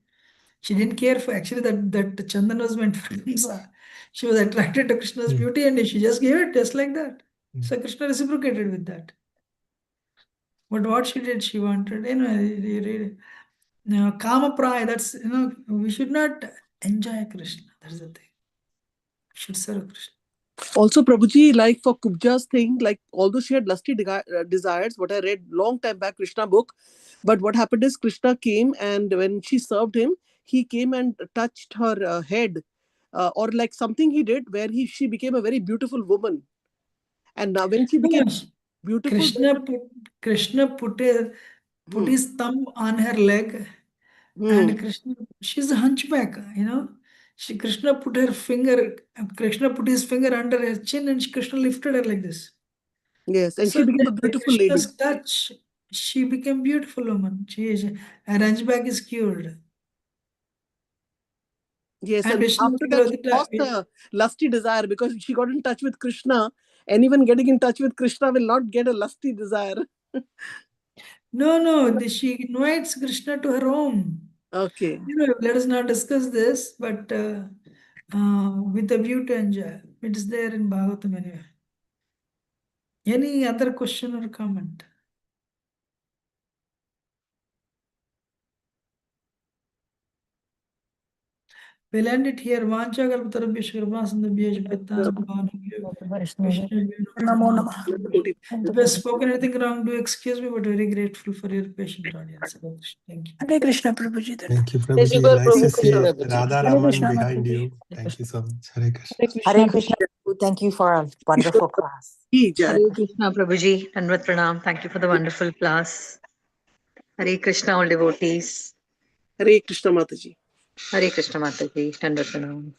she didn't care for actually that Chandan was meant for Kamsa. She was attracted to Krishna's beauty and she just gave it just like that. So Krishna reciprocated with that. But what she did, she wanted, Kama Praya, that's, we should not enjoy Krishna. That's the thing. We should serve Krishna. Also, Prabhuji, like for Kubja's thing, like although she had lusty desires, what I read long time back, Krishna book, but what happened is Krishna came and when she served him, he came and touched her head or like something he did where she became a very beautiful woman. And now when she became beautiful, Krishna put his thumb on her leg, and Krishna, she's a hunchback, Krishna put his finger under her chin, and Krishna lifted her like this. Yes, and she became a beautiful lady. Krishna's touch, she became beautiful woman. Her hunchback is cured. Yes, And and Vishnu after that she lost the lusty desire because she got in touch with Krishna. Anyone getting in touch with Krishna will not get a lusty desire. No, she invites Krishna to her home. Okay. Let us not discuss this, but with a view to enjoy. It is there in Bhagavatam anyway. Any other question or comment? We'll end it here. Vancha kalpatarabhya kripasindhabhya pattanam Namo Namah. If I've spoken anything wrong, do excuse me, but very grateful for your patient audience. Thank you. Hare Krishna, Prabhuji. Thank you, Thank you, Prabhuji. Nice to see Prabhuji. Radha Hare Raman Krishna, behind Mataji. you. Thank you so much. Hare Krishna. Hare Krishna. Thank you for a wonderful class. Ki jai. Hare Krishna, Prabhuji. Dandavat Pranam. Thank you for the wonderful class. Hare Krishna, all devotees. Hare Krishna Mataji. Hare Krishna, Mataji. Dandavat Pranam.